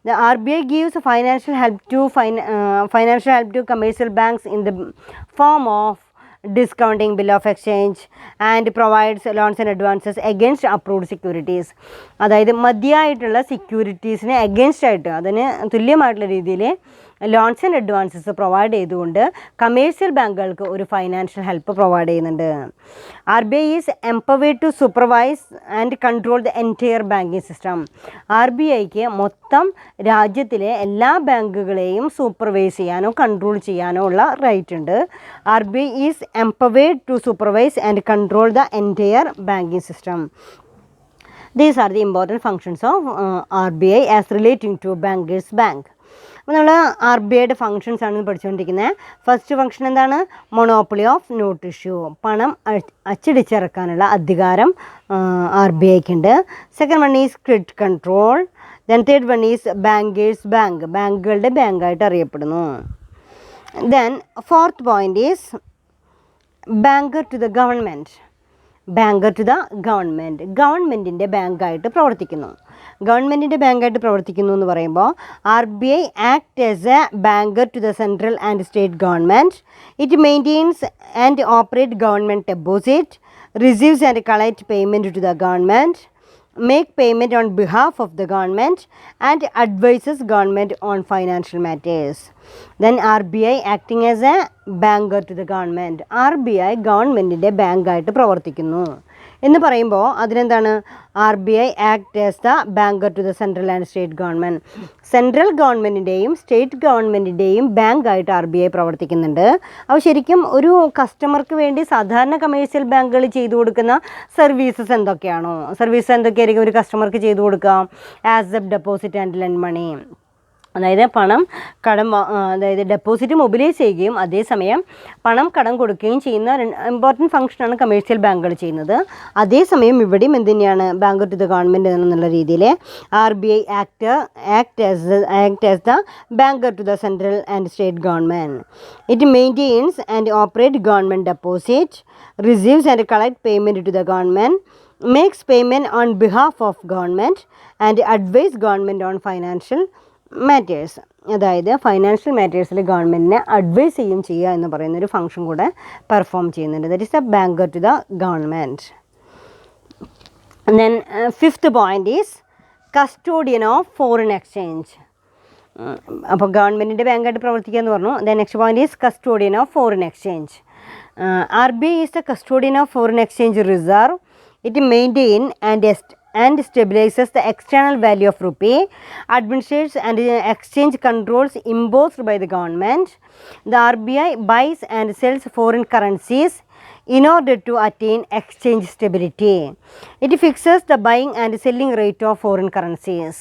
the RBI gives financial help to commercial banks in the form of discounting bill of exchange and provides loans and advances against approved securities. അതായത് മതിയായിട്ടുള്ള സെക്യൂരിറ്റീസിന് എഗെയിൻസ്റ്റ് ആയിട്ട്, അതിന് തുല്യമായിട്ടുള്ള രീതിയിൽ ലോൺസ് ആൻഡ് അഡ്വാൻസസ് പ്രൊവൈഡ് ചെയ്തുകൊണ്ട് കമേഴ്സ്യൽ ബാങ്കുകൾക്ക് ഒരു ഫൈനാൻഷ്യൽ ഹെൽപ്പ് പ്രൊവൈഡ് ചെയ്യുന്നുണ്ട്. RBI is empowered to supervise and control the entire banking system. RBIക്ക് മൊത്തം രാജ്യത്തിലെ എല്ലാ ബാങ്കുകളെയും സൂപ്പർവൈസ് ചെയ്യാനോ കൺട്രോൾ ചെയ്യാനോ ഉള്ള റൈറ്റ് ഉണ്ട്. RBI is empowered to supervise and control the entire banking system. These are the important functions of RBI as relating to bankers bank. അപ്പോൾ നമ്മൾ RBIയുടെ ഫങ്ഷൻസ് ആണ് പഠിച്ചുകൊണ്ടിരിക്കുന്നത്. ഫസ്റ്റ് ഫങ്ഷൻ എന്താണ്? മൊണോപ്പൊളി ഓഫ് നോട്ട് ഇഷ്യൂ, പണം അച്ചടിച്ചിറക്കാനുള്ള അധികാരം RBIക്ക് ഉണ്ട്. Second one is credit control. Then third one is banker's bank, ബാങ്കുകളുടെ ബാങ്കായിട്ട് അറിയപ്പെടുന്നു. Then fourth point is banker to the government. Banker to the government, ഗവൺമെൻറ്റിൻ്റെ ബാങ്കായിട്ട് പ്രവർത്തിക്കുന്നു. ഗവൺമെൻറ്റിൻ്റെ ബാങ്കായിട്ട് പ്രവർത്തിക്കുന്നു എന്ന് പറയുമ്പോൾ R B I act as a banker to the central and state government. It maintains and operate government deposit, receives and collect payment to the government, make payment on behalf of the government, and advises government on financial matters. Then RBI acting as a banker to the government. RBI ഗവൺമെൻറ്റിൻ്റെ ബാങ്കായിട്ട് പ്രവർത്തിക്കുന്നു എന്ന് പറയുമ്പോൾ അതിനെന്താണ്? R B I act as the banker to the central and state government. Central ഗവൺമെൻറ്റിൻ്റെയും സ്റ്റേറ്റ് ഗവൺമെൻറ്റിൻ്റെയും ബാങ്കായിട്ട് ആർ ബി ഐ പ്രവർത്തിക്കുന്നുണ്ട്. അപ്പോൾ ശരിക്കും ഒരു കസ്റ്റമർക്ക് വേണ്ടി സാധാരണ കമേഴ്ഷ്യൽ ബാങ്കുകൾ ചെയ്തു കൊടുക്കുന്ന സർവീസസ് എന്തൊക്കെയാണോ, സർവീസ് എന്തൊക്കെയായിരിക്കും ഒരു കസ്റ്റമർക്ക് ചെയ്തു കൊടുക്കുക? ആസെപ്റ്റ് ഡെപ്പോസിറ്റ് ആൻഡ് ലെൻഡ് മണി, അതായത് അതായത് ഡെപ്പോസിറ്റ് മൊബിലൈസ് ചെയ്യുകയും അതേസമയം പണം കടം കൊടുക്കുകയും ചെയ്യുന്ന ഇമ്പോർട്ടൻറ്റ് ഫംഗ്ഷനാണ് കമേഴ്ഷ്യൽ ബാങ്കുകൾ ചെയ്യുന്നത്. അതേസമയം ഇവിടെയും എന്തുതന്നെയാണ്? ബാങ്കർ ടു ദ ഗവൺമെൻറ് എന്നുള്ള രീതിയിൽ R B I act as the banker to the central and state government. It maintains and operate government deposit, receives and collect payment to the government, makes payment on behalf of government and advise government on financial matters. അതായത് ഫൈനാൻഷ്യൽ മാറ്റേഴ്സിൽ ഗവൺമെൻറ്റിനെ അഡ്വൈസ് ചെയ്യുക എന്ന് പറയുന്നൊരു ഫംഗ്ഷൻ കൂടെ പെർഫോം ചെയ്യുന്നുണ്ട്. That is the banker to the government. Then fifth point is custodian of foreign exchange. അപ്പോൾ ഗവൺമെൻറ്റിൻ്റെ ബാങ്കായിട്ട് പ്രവർത്തിക്കുക എന്ന് പറഞ്ഞു. Then next point is custodian of foreign exchange. R B I is the custodian of foreign exchange reserve. It maintain and stabilizes the external value of rupee, administers and exchange controls imposed by the government. The RBI buys and sells foreign currencies in order to attain exchange stability. It fixes the buying and selling rate of foreign currencies.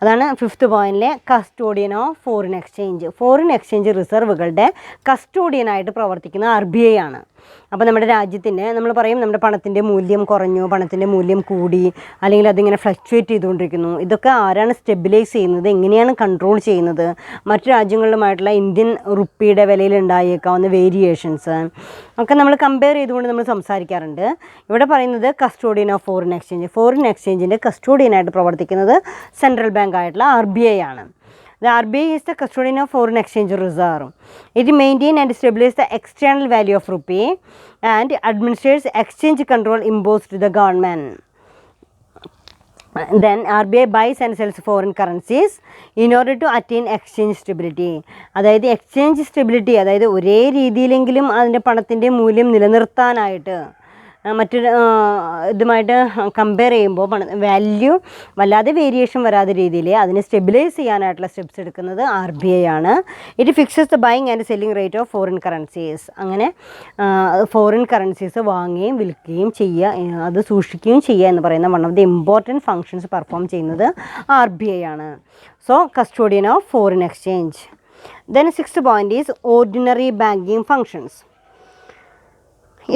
അതാണ് ഫിഫ്ത്ത് പോയിൻറ്റിലെ custodian of foreign exchange. Foreign exchange റിസർവുകളുടെ കസ്റ്റോഡിയനായിട്ട് പ്രവർത്തിക്കുന്ന ആർ ബി ഐ ആണ്. അപ്പോൾ നമ്മുടെ രാജ്യത്തിൻ്റെ നമ്മൾ പറയും നമ്മുടെ പണത്തിൻ്റെ മൂല്യം കുറഞ്ഞു, പണത്തിൻ്റെ മൂല്യം കൂടി, അല്ലെങ്കിൽ അതിങ്ങനെ ഫ്ലക്ച്വേറ്റ് ചെയ്തുകൊണ്ടിരിക്കുന്നു. ഇതൊക്കെ ആരാണ് സ്റ്റെബിലൈസ് ചെയ്യുന്നത്, എങ്ങനെയാണ് കൺട്രോൾ ചെയ്യുന്നത്? മറ്റു രാജ്യങ്ങളുമായിട്ടുള്ള ഇന്ത്യൻ റുപ്പിയുടെ വിലയിൽ ഉണ്ടായേക്കാവുന്ന വേരിയേഷൻസ് ഒക്കെ നമ്മൾ കമ്പയർ ചെയ്തുകൊണ്ട് നമ്മൾ സംസാരിക്കാറുണ്ട്. ഇവിടെ പറയുന്നത് custodian of foreign exchange. Foreign എക്സ്ചേഞ്ചിൻ്റെ കസ്റ്റോഡിയനായിട്ട് പ്രവർത്തിക്കുന്നത് സെൻട്രൽ ബാങ്ക് ആയിട്ടുള്ള ആർ ബി ഐ ആണ്. The RBI is the custodian of foreign exchange reserve. It maintains and stabilizes the external value of rupee and administers exchange control imposed to the government. Then RBI buys and sells foreign currencies in order to attain exchange stability. അതായത് എക്സ്ചേഞ്ച് സ്റ്റെബിലിറ്റി, അതായത് ഒരേ രീതിയിലെങ്കിലും അതിൻ്റെ പണത്തിൻ്റെ മൂല്യം നിലനിർത്താനായിട്ട് മറ്റൊരു ഇതുമായിട്ട് കമ്പയർ ചെയ്യുമ്പോൾ വാല്യൂ വല്ലാതെ വേരിയേഷൻ വരാത്ത രീതിയിൽ അതിനെ സ്റ്റെബിലൈസ് ചെയ്യാനായിട്ടുള്ള സ്റ്റെപ്സ് എടുക്കുന്നത് ആർ ബി ഐ ആണ്. It fixes the buying and selling rate of foreign currencies. അങ്ങനെ ഫോറിൻ കറൻസീസ് വാങ്ങുകയും വിൽക്കുകയും ചെയ്യുക, അത് സൂക്ഷിക്കുകയും ചെയ്യുക എന്ന് പറയുന്ന one of the important functions perform ചെയ്യുന്നത് ആർ ബി ഐ ആണ്. So custodian of foreign exchange. Then sixth point is ordinary banking functions.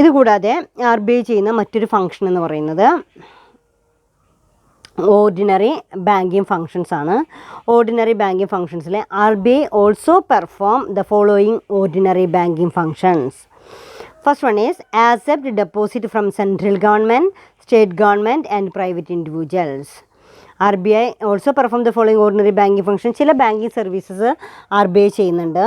ഇതുകൂടാതെ ആർ ബി ഐ ചെയ്യുന്ന മറ്റൊരു ഫങ്ഷൻ എന്ന് പറയുന്നത് ഓർഡിനറി ബാങ്കിങ് ഫങ്ഷൻസ് ആണ്. ഓർഡിനറി ബാങ്കിങ് ഫങ്ഷൻസിൽ R B I also perform the following ordinary banking functions. First one is accept deposit from central government, state government and private individuals. R B I also perform the following ordinary banking function. ചില banking services R B I ചെയ്യുന്നുണ്ട്.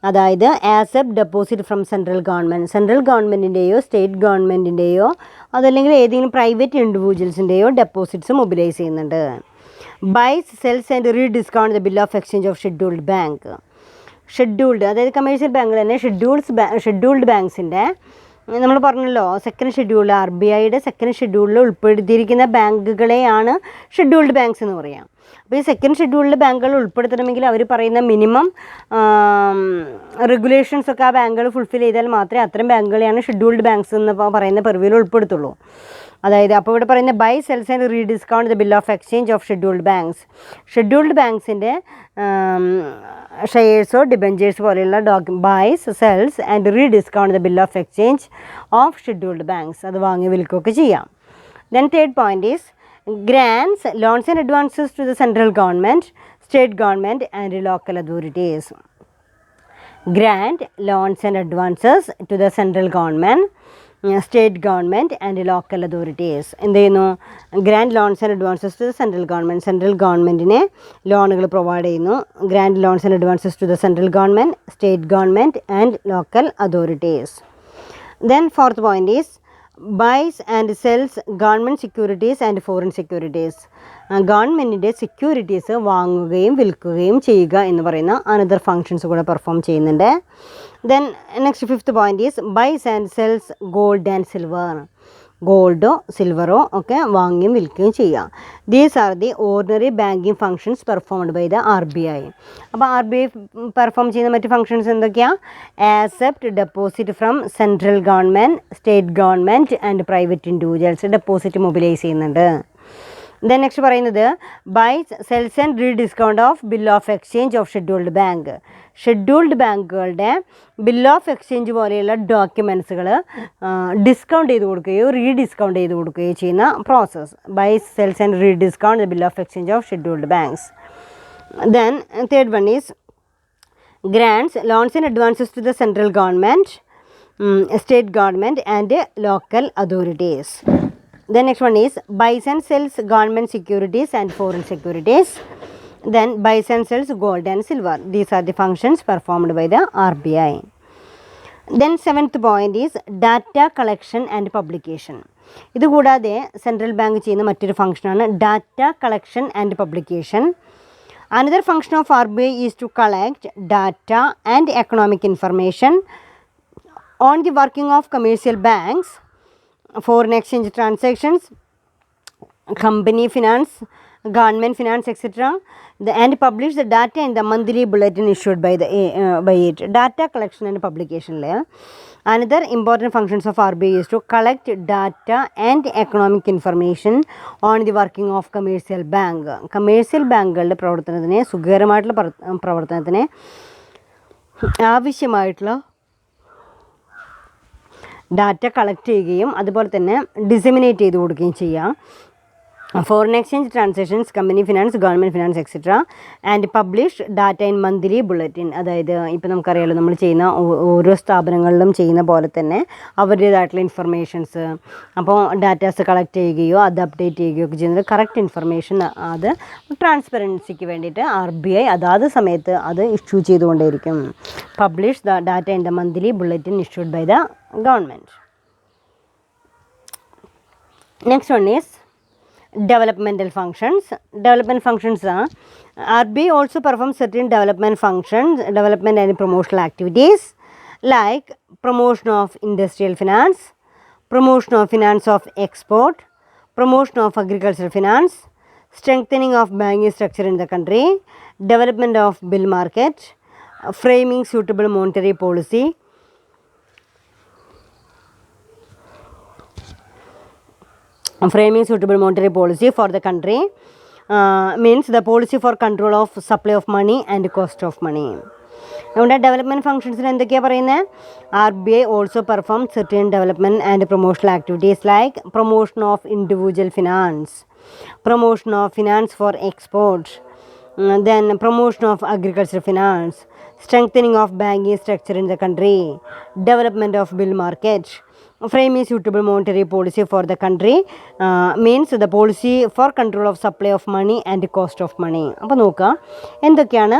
അതായത് accept deposit from central government, central ഗവൺമെൻറ്റിൻ്റെയോ സ്റ്റേറ്റ് ഗവൺമെൻറ്റിൻ്റെയോ അതല്ലെങ്കിൽ ഏതെങ്കിലും പ്രൈവറ്റ് ഇൻഡിവിജ്വൽസിൻ്റെയോ ഡെപ്പോസിറ്റ്സ് മൊബിലൈസ് ചെയ്യുന്നുണ്ട്. Buys, sells and rediscount the bill of exchange of scheduled bank. Scheduled അതായത് കമേഴ്ഷ്യൽ ബാങ്ക് തന്നെ ഷെഡ്യൂൾഡ് ബാങ്ക്സിൻ്റെ നമ്മൾ പറഞ്ഞല്ലോ സെക്കൻഡ് ഷെഡ്യൂളിൽ ആർ ബി ഐയുടെ സെക്കൻഡ് ഷെഡ്യൂളിൽ ഉൾപ്പെടുത്തിയിരിക്കുന്ന ബാങ്കുകളെയാണ് ഷെഡ്യൂൾഡ് ബാങ്ക്സ് എന്ന് പറയാം. അപ്പോൾ ഈ സെക്കൻഡ് ഷെഡ്യൂളിൽ ബാങ്കുകൾ ഉൾപ്പെടുത്തണമെങ്കിൽ അവർ പറയുന്ന മിനിമം റെഗുലേഷൻസൊക്കെ ആ ബാങ്കുകൾ ഫുൾഫിൽ ചെയ്താൽ മാത്രമേ അത്തരം ബാങ്കുകളെയാണ് ഷെഡ്യൂൾഡ് ബാങ്ക്സ് എന്ന് പറയുന്ന പെർവിയിൽ ഉൾപ്പെടുത്തുള്ളൂ. അതായത് അപ്പോൾ ഇവിടെ പറയുന്ന buy, sells and rediscount the bill of exchange of scheduled banks. Scheduled ബാങ്ക്സിൻ്റെ ഷെയർസോ ഡിബഞ്ചേഴ്സ് പോലെയുള്ള buys, sells and rediscount the bill of exchange of scheduled banks. അത് വാങ്ങി വിൽക്കുകയൊക്കെ ചെയ്യാം. Then third point is grants, loans and advances to the central government, state government and local authorities. Grant loans and advances to the central government, state government and local authorities എന്ത് ചെയ്യുന്നു? Grant loans and advances to the central government. Central ഗവൺമെൻറ്റിനെ ലോണുകൾ പ്രൊവൈഡ് ചെയ്യുന്നു. Grant loans and advances to the central government, state government and local authorities. Then fourth point is buys and sells government securities and foreign securities. ഗവൺമെൻറ്റിൻ്റെ സെക്യൂരിറ്റീസ് വാങ്ങുകയും വിൽക്കുകയും ചെയ്യുക എന്ന് പറയുന്ന അനദർ ഫങ്ഷൻസ് കൂടെ പെർഫോം ചെയ്യുന്നുണ്ട്. Then next fifth point is buys and sells gold and silver. ഗോൾഡോ സിൽവറോ ഒക്കെ വാങ്ങുകയും വിൽക്കുകയും ചെയ്യുക. These are the ordinary banking functions performed by the RBI. അപ്പോൾ RBI പെർഫോം ചെയ്യുന്ന മറ്റ് ഫങ്ഷൻസ് എന്തൊക്കെയാണ്? Accept deposit from central government, state government and private individuals. Deposit mobilize ചെയ്യുന്നുണ്ട്. ദെൻ നെക്സ്റ്റ് പറയുന്നത് buys sells and rediscount of bill of exchange of scheduled bank. Scheduled ബാങ്കുകളുടെ ബിൽ ഓഫ് എക്സ്ചേഞ്ച് പോലെയുള്ള ഡോക്യുമെൻറ്റ്സുകൾ ഡിസ്കൗണ്ട് ചെയ്ത് കൊടുക്കുകയോ റീഡിസ്കൗണ്ട് ചെയ്ത് കൊടുക്കുകയോ ചെയ്യുന്ന process. Buys sells and rediscount the bill of exchange of scheduled banks. Then third one is grants loans and advances to the central government, state government and local authorities. The next one is buys and sells government securities and foreign securities. Then buys and sells gold and silver. These are the functions performed by the RBI. Then seventh point is data collection and publication. ഇതുകൂടാതെ സെൻട്രൽ ബാങ്ക് ചെയ്യുന്ന മറ്റൊരു ഫംഗ്ഷനാണ് data collection and publication. Another function of RBI is to collect data and economic information on the working of commercial banks, foreign exchange transactions, company finance, government finance, etc. And publish the data in the monthly bulletin issued by it. Data collection and publication layer. Another important functions of RBI is to collect data and economic information on the working of commercial bank. Commercial ബാങ്കുകളുടെ പ്രവർത്തനത്തിന് സുഖകരമായിട്ടുള്ള പ്രവർത്തനത്തിന് ആവശ്യമായിട്ടുള്ള ഡാറ്റ കളക്ട് ചെയ്യുകയും അതുപോലെ തന്നെ ഡിസെമിനേറ്റ് ചെയ്ത് കൊടുക്കുകയും ചെയ്യാം. Foreign exchange transactions, company finance, government finance etcetera and publish data in monthly bulletin. അതായത് ഇപ്പോൾ നമുക്കറിയാലോ നമ്മൾ ചെയ്യുന്ന ഓരോ സ്ഥാപനങ്ങളിലും ചെയ്യുന്ന പോലെ തന്നെ അവരുടേതായിട്ടുള്ള ഇൻഫർമേഷൻസ്, അപ്പോൾ ഡാറ്റാസ് കളക്ട് ചെയ്യുകയോ അത് അപ്ഡേറ്റ് ചെയ്യുകയോ ഒക്കെ ചെയ്യുന്നത് കറക്റ്റ് ഇൻഫർമേഷൻ അത് ട്രാൻസ്പെറൻസിക്ക് വേണ്ടിയിട്ട് RBI അതാത് സമയത്ത് അത് ഇഷ്യൂ ചെയ്തുകൊണ്ടേയിരിക്കും. Publish the data in the monthly bulletin issued by the government. Next one is developmental functions. Development functions are RBI also performs certain development functions, development and promotional activities like promotion of industrial finance, promotion of finance of export, promotion of agricultural finance, strengthening of banking structure in the country, development of bill market, framing suitable monetary policy, framing suitable monetary policy for the country, means the policy for control of supply of money and cost of money. നമ്മുടെ ഡെവലപ്മെൻറ്റ് ഫംഗ്ഷൻസിൽ എന്തൊക്കെയാണ് പറയുന്നത്? RBI also perform certain development and promotional activities like promotion of individual finance, promotion of finance for export, then promotion of agricultural finance, strengthening of banking structure in the country, development of bill market, framing suitable monetary policy for the country, means the policy for control of supply of money and cost of money. അപ്പോൾ നോക്കുക എന്തൊക്കെയാണ്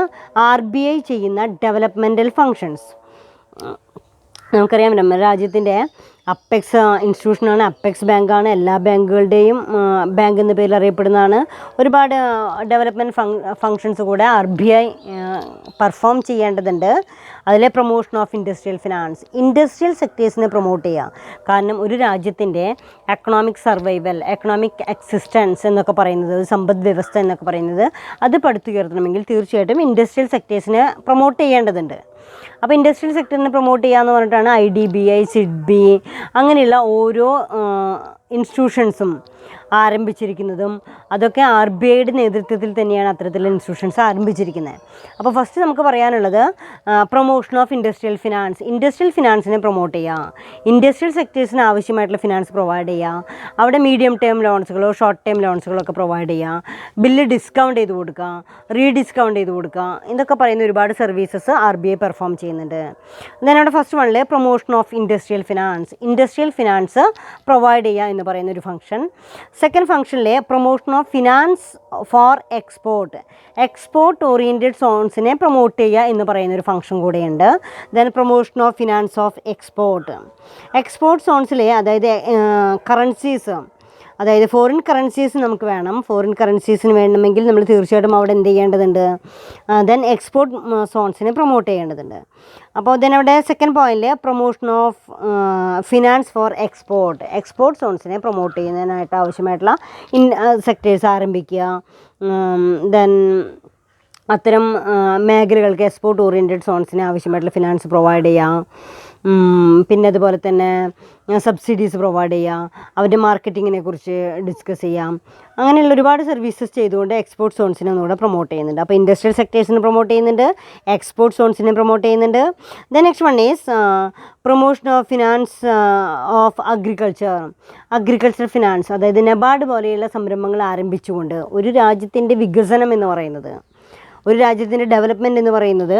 RBI ചെയ്യുന്ന ഡെവലപ്മെൻറ്റൽ ഫങ്ഷൻസ്. നമുക്കറിയാം നമ്മുടെ രാജ്യത്തിൻ്റെ അപ്പെക്സ് ഇൻസ്റ്റിറ്റ്യൂഷനാണ്, അപ്പെക്സ് ബാങ്കാണ്, എല്ലാ ബാങ്കുകളുടെയും ബാങ്ക് എന്ന പേരിൽ അറിയപ്പെടുന്നതാണ്. ഒരുപാട് ഡെവലപ്മെൻറ്റ് ഫങ്ഷൻസ് കൂടെ RBI പെർഫോം ചെയ്യേണ്ടതുണ്ട്. അതിലെ promotion of industrial finance, industrial സെക്ടേഴ്സിനെ പ്രൊമോട്ട് ചെയ്യുക. കാരണം ഒരു രാജ്യത്തിൻ്റെ എക്കണോമിക് സർവൈവൽ, എക്കണോമിക് എക്സിസ്റ്റൻസ് എന്നൊക്കെ പറയുന്നത്, സമ്പദ് വ്യവസ്ഥ എന്നൊക്കെ പറയുന്നത് അത് പടുത്തുയർത്തണമെങ്കിൽ തീർച്ചയായിട്ടും ഇൻഡസ്ട്രിയൽ സെക്ടേഴ്സിനെ പ്രൊമോട്ട് ചെയ്യേണ്ടതുണ്ട്. അപ്പോൾ ഇൻഡസ്ട്രിയൽ സെക്ടറിനെ പ്രൊമോട്ട് ചെയ്യുക എന്ന് പറഞ്ഞിട്ടാണ് IDBI, SIDBI അങ്ങനെയുള്ള ഓരോ ഇൻസ്റ്റിറ്റ്യൂഷൻസും ആരംഭിച്ചിരിക്കുന്നതും അതൊക്കെ ആർ ബി ഐയുടെ നേതൃത്വത്തിൽ തന്നെയാണ് അത്തരത്തിലുള്ള ഇൻസ്റ്റിറ്റ്യൂഷൻസ് ആരംഭിച്ചിരിക്കുന്നത്. അപ്പോൾ ഫസ്റ്റ് നമുക്ക് പറയാനുള്ളത് പ്രൊമോഷൻ ഓഫ് ഇൻഡസ്ട്രിയൽ ഫിനാൻസിനെ പ്രൊമോട്ട് ചെയ്യുക, ഇൻഡസ്ട്രിയൽ സെക്ടേഴ്സിന് ആവശ്യമായിട്ടുള്ള ഫിനാൻസ് പ്രൊവൈഡ് ചെയ്യുക, അവിടെ മീഡിയം ടേം ലോൺസുകളോ ഷോർട്ട് ടേം ലോൺസുകളോ ഒക്കെ പ്രൊവൈഡ് ചെയ്യുക, ബില്ല് ഡിസ്കൗണ്ട് ചെയ്ത് കൊടുക്കുക, റീഡിസ്കൗണ്ട് ചെയ്ത് കൊടുക്കുക, ഇതൊക്കെ പറയുന്ന ഒരുപാട് services R B I perform ചെയ്യുന്നുണ്ട്. ദെൻ അവിടെ ഫസ്റ്റ് വണ്ണിൽ promotion of industrial finance provide ചെയ്യുക എന്ന് പറയുന്ന ഒരു ഫംഗ്ഷൻ. സെക്കൻഡ് ഫംഗ്ഷനിലെ promotion of finance for export oriented സോൺസിനെ പ്രൊമോട്ട് ചെയ്യുക എന്ന് പറയുന്ന ഒരു ഫംഗ്ഷൻ കൂടെയുണ്ട്. Then promotion of finance of export സോൺസിലെ അതായത് കറൻസീസ്, അതായത് ഫോറിൻ കറൻസീസ് നമുക്ക് വേണം. ഫോറിൻ കറൻസീസിന് വേണമെങ്കിൽ നമ്മൾ തീർച്ചയായിട്ടും അവിടെ എന്ത് ചെയ്യേണ്ടതുണ്ട്, ദെൻ എക്സ്പോർട്ട് സോൺസിനെ പ്രൊമോട്ട് ചെയ്യേണ്ടതുണ്ട്. അപ്പോൾ ദെൻ അവിടെ സെക്കൻഡ് പോയിന്റിൽ promotion of finance for export സോൺസിനെ പ്രൊമോട്ട് ചെയ്യുന്നതിനായിട്ട് ആവശ്യമായിട്ടുള്ള സെക്ടേഴ്സ് ആരംഭിക്കുക. ദെൻ അത്തരം മേഖലകൾക്ക് എക്സ്പോർട്ട് ഓറിയൻറ്റഡ് സോൺസിന് ആവശ്യമായിട്ടുള്ള ഫിനാൻസ് പ്രൊവൈഡ് ചെയ്യുക. പിന്നെ അതുപോലെ തന്നെ സബ്സിഡീസ് പ്രൊവൈഡ് ചെയ്യുക, അവരുടെ മാർക്കറ്റിങ്ങിനെ കുറിച്ച് ഡിസ്കസ് ചെയ്യാം. അങ്ങനെയുള്ള ഒരുപാട് സർവീസസ് ചെയ്തുകൊണ്ട് എക്സ്പോർട്ട് സോൺസിനെ ഒന്നുകൂടെ പ്രൊമോട്ട് ചെയ്യുന്നുണ്ട്. അപ്പോൾ ഇൻഡസ്ട്രിയൽ സെക്ടേഴ്സിനെ പ്രൊമോട്ട് ചെയ്യുന്നുണ്ട്, എക്സ്പോർട്ട് സോൺസിനെ പ്രൊമോട്ട് ചെയ്യുന്നുണ്ട്. Then next one is promotion of finance of agriculture finance, അതായത് നബാർഡ് പോലെയുള്ള സംരംഭങ്ങൾ ആരംഭിച്ചുകൊണ്ട് ഒരു രാജ്യത്തിൻ്റെ വികസനം എന്ന് പറയുന്നത്, ഒരു രാജ്യത്തിൻ്റെ ഡെവലപ്മെൻറ്റ് എന്ന് പറയുന്നത്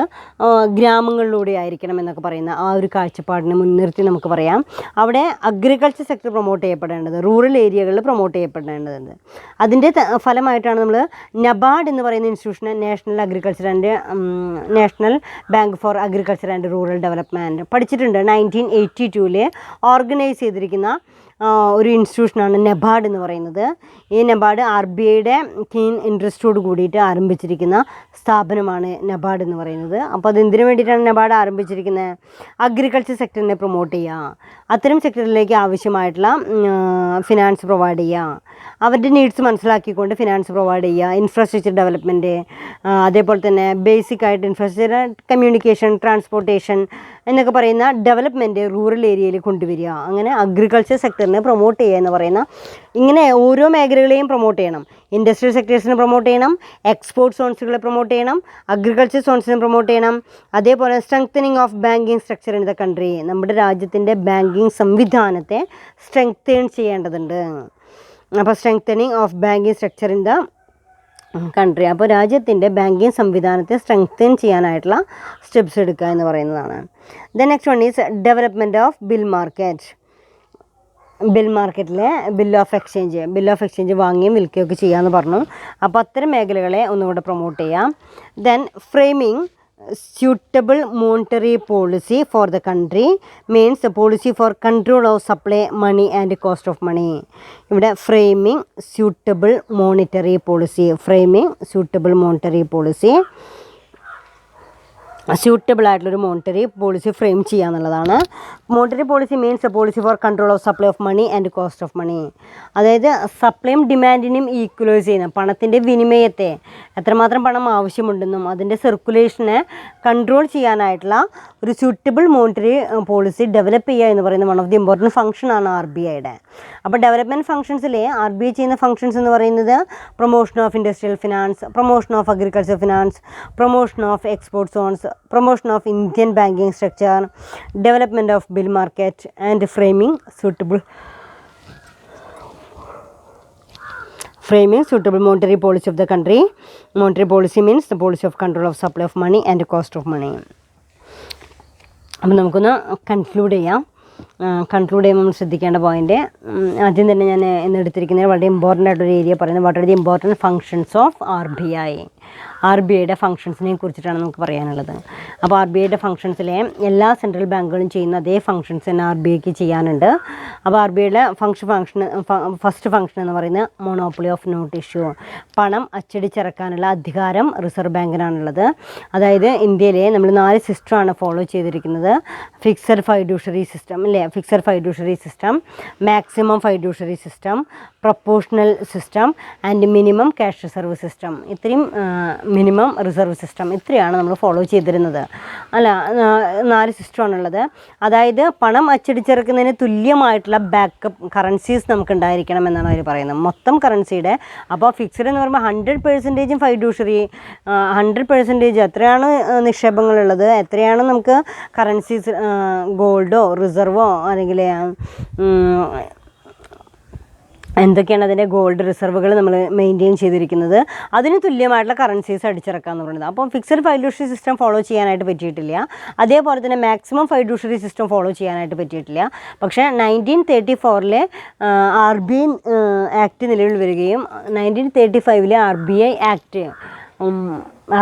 ഗ്രാമങ്ങളിലൂടെ ആയിരിക്കണം എന്നൊക്കെ പറയുന്ന ആ ഒരു കാഴ്ചപ്പാടിനെ മുൻനിർത്തി നമുക്ക് പറയാം അവിടെ അഗ്രികൾച്ചർ സെക്ടർ പ്രൊമോട്ട് ചെയ്യപ്പെടേണ്ടത്, റൂറൽ ഏരിയകളിൽ പ്രൊമോട്ട് ചെയ്യപ്പെടേണ്ടതുണ്ട്. അതിൻ്റെ ഫലമായിട്ടാണ് നമ്മൾ നബാർഡ് എന്ന് പറയുന്ന ഇൻസ്റ്റിറ്റ്യൂഷനെ national bank for agriculture and rural development പഠിച്ചിട്ടുണ്ട്. 1982 ഓർഗനൈസ് ചെയ്തിരിക്കുന്ന ഒരു ഇൻസ്റ്റിറ്റ്യൂഷനാണ് നബാർഡ് എന്ന് പറയുന്നത്. ഈ നബാർഡ് ആർ ബി ഐയുടെ കീൻ ഇൻട്രസ്റ്റോട് കൂടിയിട്ട് ആരംഭിച്ചിരിക്കുന്ന സ്ഥാപനമാണ് നബാർഡ് എന്ന് പറയുന്നത്. അപ്പോൾ അത് എന്തിനു വേണ്ടിയിട്ടാണ് നബാർഡ് ആരംഭിച്ചിരിക്കുന്നത്? അഗ്രികൾച്ചർ സെക്ടറിനെ പ്രൊമോട്ട് ചെയ്യുക, അത്തരം സെക്ടറിലേക്ക് ആവശ്യമായിട്ടുള്ള ഫിനാൻസ് പ്രൊവൈഡ് ചെയ്യുക, അവരുടെ നീഡ്സ് മനസ്സിലാക്കിക്കൊണ്ട് ഫിനാൻസ് പ്രൊവൈഡ് ചെയ്യുക, ഇൻഫ്രാസ്ട്രക്ചർ ഡെവലപ്മെൻറ്റ്, അതേപോലെ തന്നെ ബേസിക് ആയിട്ട് ഇൻഫ്രാസ്ട്രക്ചർ, കമ്മ്യൂണിക്കേഷൻ, ട്രാൻസ്പോർട്ടേഷൻ എന്നൊക്കെ പറയുന്ന ഡെവലപ്മെൻറ്റ് റൂറൽ ഏരിയയിൽ കൊണ്ടുവരിക. അങ്ങനെ അഗ്രികൾച്ചർ സെക്ടറിനെ പ്രൊമോട്ട് ചെയ്യുക എന്ന് പറയുന്ന, ഇങ്ങനെ ഓരോ മേഖലകളെയും പ്രൊമോട്ട് ചെയ്യണം. ഇൻഡസ്ട്രിയൽ സെക്ടേഴ്സിനെ പ്രൊമോട്ട് ചെയ്യണം, എക്സ്പോർട്ട് സോൺസുകളെ പ്രൊമോട്ട് ചെയ്യണം, അഗ്രികൾച്ചർ സോൺസിനെ പ്രൊമോട്ട് ചെയ്യണം. അതേപോലെ strengthening of banking structure in the country, നമ്മുടെ രാജ്യത്തിൻ്റെ ബാങ്കിങ് സംവിധാനത്തെ സ്ട്രെങ്തൻ ചെയ്യേണ്ടതുണ്ട്. അപ്പോൾ strengthening of banking structure in the country, അപ്പോൾ രാജ്യത്തിൻ്റെ ബാങ്കിങ് സംവിധാനത്തെ സ്ട്രെങ്തൻ ചെയ്യാനായിട്ടുള്ള സ്റ്റെപ്സ് എടുക്കുക എന്ന് പറയുന്നതാണ്. Then next one is development of മാർക്കറ്റിലെ ബിൽ ഓഫ് എക്സ്ചേഞ്ച് വാങ്ങുകയും വിൽക്കുകയൊക്കെ ചെയ്യാമെന്ന് പറഞ്ഞു. അപ്പോൾ അത്തരം മേഖലകളെ ഒന്നുകൂടെ പ്രൊമോട്ട് ചെയ്യാം. Then framing suitable monetary policy for the country means the policy for control of supply money and cost of money. ഇവിടെ framing suitable monetary policy suitable ആയിട്ടുള്ളൊരു മോണിറ്ററി പോളിസി ഫ്രെയിം ചെയ്യുക എന്നുള്ളതാണ്. Monetary policy means a policy for control of supply of money and cost of money, അതായത് സപ്ലൈയും ഡിമാൻഡിനെയും ഈക്വലൈസ് ചെയ്യുന്ന, പണത്തിൻ്റെ വിനിമയത്തെ, എത്രമാത്രം പണം ആവശ്യമുണ്ടെന്നും അതിൻ്റെ സർക്കുലേഷനെ കൺട്രോൾ ചെയ്യാനായിട്ടുള്ള ഒരു സ്യൂട്ടബിൾ മോണിറ്ററി പോളിസി ഡെവലപ്പ് ചെയ്യുക എന്ന് പറയുന്ന വൺ ഓഫ് ദി ഇമ്പോർട്ടൻറ്റ് ഫംഗ്ഷനാണ് ആർ ബി ഐയുടെ. അപ്പോൾ ഡെവലപ്മെൻറ്റ് ഫംഗ്ഷൻസിലെ ആർ ബി ഐ ചെയ്യുന്ന ഫംഗ്ഷൻസ് എന്ന് പറയുന്നത് promotion of industrial finance, promotion of agriculture finance, promotion of export zones, promotion of Indian banking structure, development of bill market and framing suitable monetary policy of the country. Monetary policy means the policy of control of supply of money and cost of money. അപ്പോൾ നമുക്കൊന്ന് കൺക്ലൂഡ് ചെയ്യുമ്പോൾ നമ്മൾ ശ്രദ്ധിക്കേണ്ട പോയിൻ്റ്, ആദ്യം തന്നെ ഞാൻ ഇന്ന് എടുത്തിരിക്കുന്നത് വളരെ ഇമ്പോർട്ടൻ്റ് ആയിട്ടൊരു ഏരിയ പറയുന്നത് what are the important functions of R B ഐയുടെ ഫങ്ഷൻസിനെ കുറിച്ചിട്ടാണ് നമുക്ക് പറയാനുള്ളത്. അപ്പോൾ ആർ ബി ഐയുടെ ഫങ്ഷൻസിലെ എല്ലാ സെൻട്രൽ ബാങ്കുകളും ചെയ്യുന്ന അതേ ഫങ്ഷൻസ് തന്നെ ആർ ബി ഐക്ക് ചെയ്യാനുണ്ട്. അപ്പോൾ ആർ ബി ഐയുടെ ഫസ്റ്റ് ഫങ്ഷൻ എന്ന് പറയുന്നത് മൊണോപ്പൊളി ഓഫ് നോട്ട് ഇഷ്യൂ, പണം അച്ചടിച്ചിറക്കാനുള്ള അധികാരം റിസർവ് ബാങ്കിനാണുള്ളത്. അതായത് ഇന്ത്യയിലെ നമ്മൾ 4 സിസ്റ്റമാണ് ഫോളോ ചെയ്തിരിക്കുന്നത്. Fixed fiduciary system, maximum fiduciary system, proportional system and minimum cash reserve system. ഇത്രയും മിനിമം റിസർവ് സിസ്റ്റം. ഇത്രയാണ് നമ്മൾ ഫോളോ ചെയ്തിരുന്നത്. അല്ല, 4 സിസ്റ്റമാണുള്ളത്. അതായത് പണം അച്ചടിച്ചിറക്കുന്നതിന് തുല്യമായിട്ടുള്ള ബാക്കപ്പ് കറൻസീസ് നമുക്ക് ഉണ്ടായിരിക്കണം എന്നാണ് അവർ പറയുന്നത്, മൊത്തം കറൻസിയുടെ. അപ്പോൾ ഫിക്സഡ് എന്ന് പറയുമ്പോൾ 100% ഫൈഡ്യൂഷറി, 100% എത്രയാണ് നിക്ഷേപങ്ങളുള്ളത്, എത്രയാണ് നമുക്ക് കറൻസീസ്, ഗോൾഡോ റിസർവോ അല്ലെങ്കിൽ എന്തൊക്കെയാണ് അതിൻ്റെ ഗോൾഡ് റിസർവുകൾ നമ്മൾ മെയിൻറ്റെയിൻ ചെയ്തിരിക്കുന്നത്, അതിന് തുല്യമായിട്ടുള്ള കറൻസീസ് അടിച്ചിറക്കാമെന്ന് പറയുന്നത്. അപ്പം ഫിക്സഡ് ഫൈഡ്യൂഷറി സിസ്റ്റം ഫോളോ ചെയ്യാനായിട്ട് പറ്റിയിട്ടില്ല. അതേപോലെ തന്നെ മാക്സിമം ഫൈഡ്യൂഷറി സിസ്റ്റം ഫോളോ ചെയ്യാനായിട്ട് പറ്റിയിട്ടില്ല. പക്ഷേ 1934 RBI ആക്ട് നിലവിൽ വരികയും 1935 RBI ആക്ട്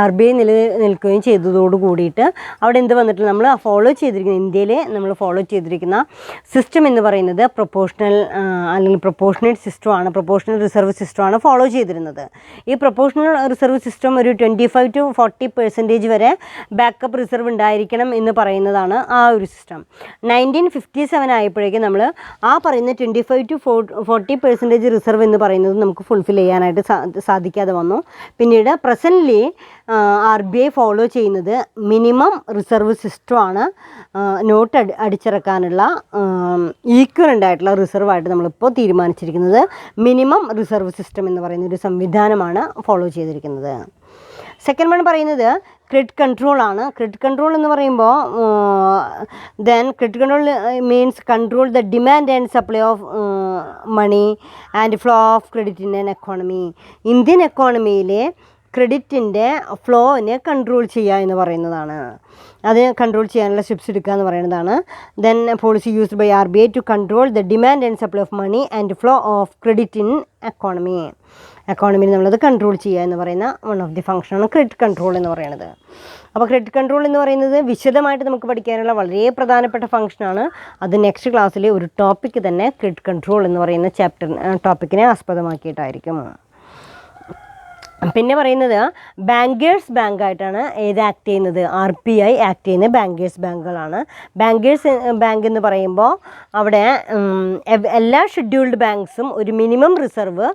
RBI നിലനിൽക്കുകയും ചെയ്തതോട് കൂടിയിട്ട് അവിടെ എന്ത് വന്നിട്ട് നമ്മൾ ഫോളോ ചെയ്തിരിക്കുന്ന, ഇന്ത്യയിൽ നമ്മൾ ഫോളോ ചെയ്തിരിക്കുന്ന സിസ്റ്റം എന്ന് പറയുന്നത് പ്രൊപ്പോഷണൽ അല്ലെങ്കിൽ പ്രൊപ്പോഷണേറ്റ് സിസ്റ്റമാണ്, പ്രൊപ്പോഷണൽ റിസർവ് സിസ്റ്റമാണ് ഫോളോ ചെയ്തിരുന്നത്. ഈ പ്രൊപ്പോഷണൽ റിസർവ് സിസ്റ്റം ഒരു 25 to 40% വരെ ബാക്കപ്പ് റിസർവ് ഉണ്ടായിരിക്കണം എന്ന് പറയുന്നതാണ് ആ ഒരു സിസ്റ്റം. 1957 ആയപ്പോഴേക്കും നമ്മൾ ആ പറയുന്ന 25 to 40% റിസർവ് എന്ന് പറയുന്നത് നമുക്ക് ഫുൾഫിൽ ചെയ്യാനായിട്ട് സാധിക്കാതെ വന്നു. പിന്നീട് പ്രസൻ്റ്ലി RBI ഫോളോ ചെയ്യുന്നത് മിനിമം റിസർവ് സിസ്റ്റമാണ്. നോട്ട് അടിച്ചിറക്കാനുള്ള ഈക്വലൻ്റ് ആയിട്ടുള്ള റിസർവായിട്ട് നമ്മളിപ്പോൾ തീരുമാനിച്ചിരിക്കുന്നത് മിനിമം റിസർവ് സിസ്റ്റം എന്ന് പറയുന്ന ഒരു സംവിധാനമാണ് ഫോളോ ചെയ്തിരിക്കുന്നത്. സെക്കൻഡ് വൺ പറയുന്നത് ക്രെഡിറ്റ് കൺട്രോൾ ആണ്. ക്രെഡിറ്റ് കൺട്രോൾ എന്ന് പറയുമ്പോൾ credit control means control the demand and supply of money and flow of credit in an economy. Indian എക്കോണമിയിലെ ക്രെഡിറ്റിൻ്റെ ഫ്ലോവിനെ കൺട്രോൾ ചെയ്യുക എന്ന് പറയുന്നതാണ്. അത് കൺട്രോൾ ചെയ്യാനുള്ള സ്റ്റെപ്സ് എടുക്കുക എന്ന് പറയുന്നതാണ്. Then policy used by RBI to control the demand and supply of money and flow of credit in economy. എക്കോണമിയിൽ നമ്മളത് കൺട്രോൾ ചെയ്യുക എന്ന് പറയുന്ന വൺ ഓഫ് ദി ഫംഗ്ഷനാണ് ക്രെഡിറ്റ് കൺട്രോൾ എന്ന് പറയുന്നത്. അപ്പോൾ ക്രെഡിറ്റ് കൺട്രോൾ എന്ന് പറയുന്നത് വിശദമായിട്ട് നമുക്ക് പഠിക്കാനുള്ള വളരെ പ്രധാനപ്പെട്ട ഫംഗ്ഷനാണ്. അത് നെക്സ്റ്റ് ക്ലാസ്സിൽ ഒരു ടോപ്പിക്ക് തന്നെ ക്രെഡിറ്റ് കൺട്രോൾ എന്ന് പറയുന്ന ടോപ്പിക്കിനെ ആസ്പദമാക്കിയിട്ടായിരിക്കും. പിന്നെ പറയുന്നത് ബാങ്കേഴ്സ് ബാങ്കായിട്ടാണ് ഏത് ആക്ട് ചെയ്യുന്നത്, RBI ആക്ട് ചെയ്യുന്ന ബാങ്കേഴ്സ് ബാങ്കുകളാണ്. ബാങ്കേഴ്സ് ബാങ്ക് എന്ന് പറയുമ്പോൾ അവിടെ എല്ലാ ഷെഡ്യൂൾഡ് ബാങ്ക്സും ഒരു മിനിമം റിസർവ്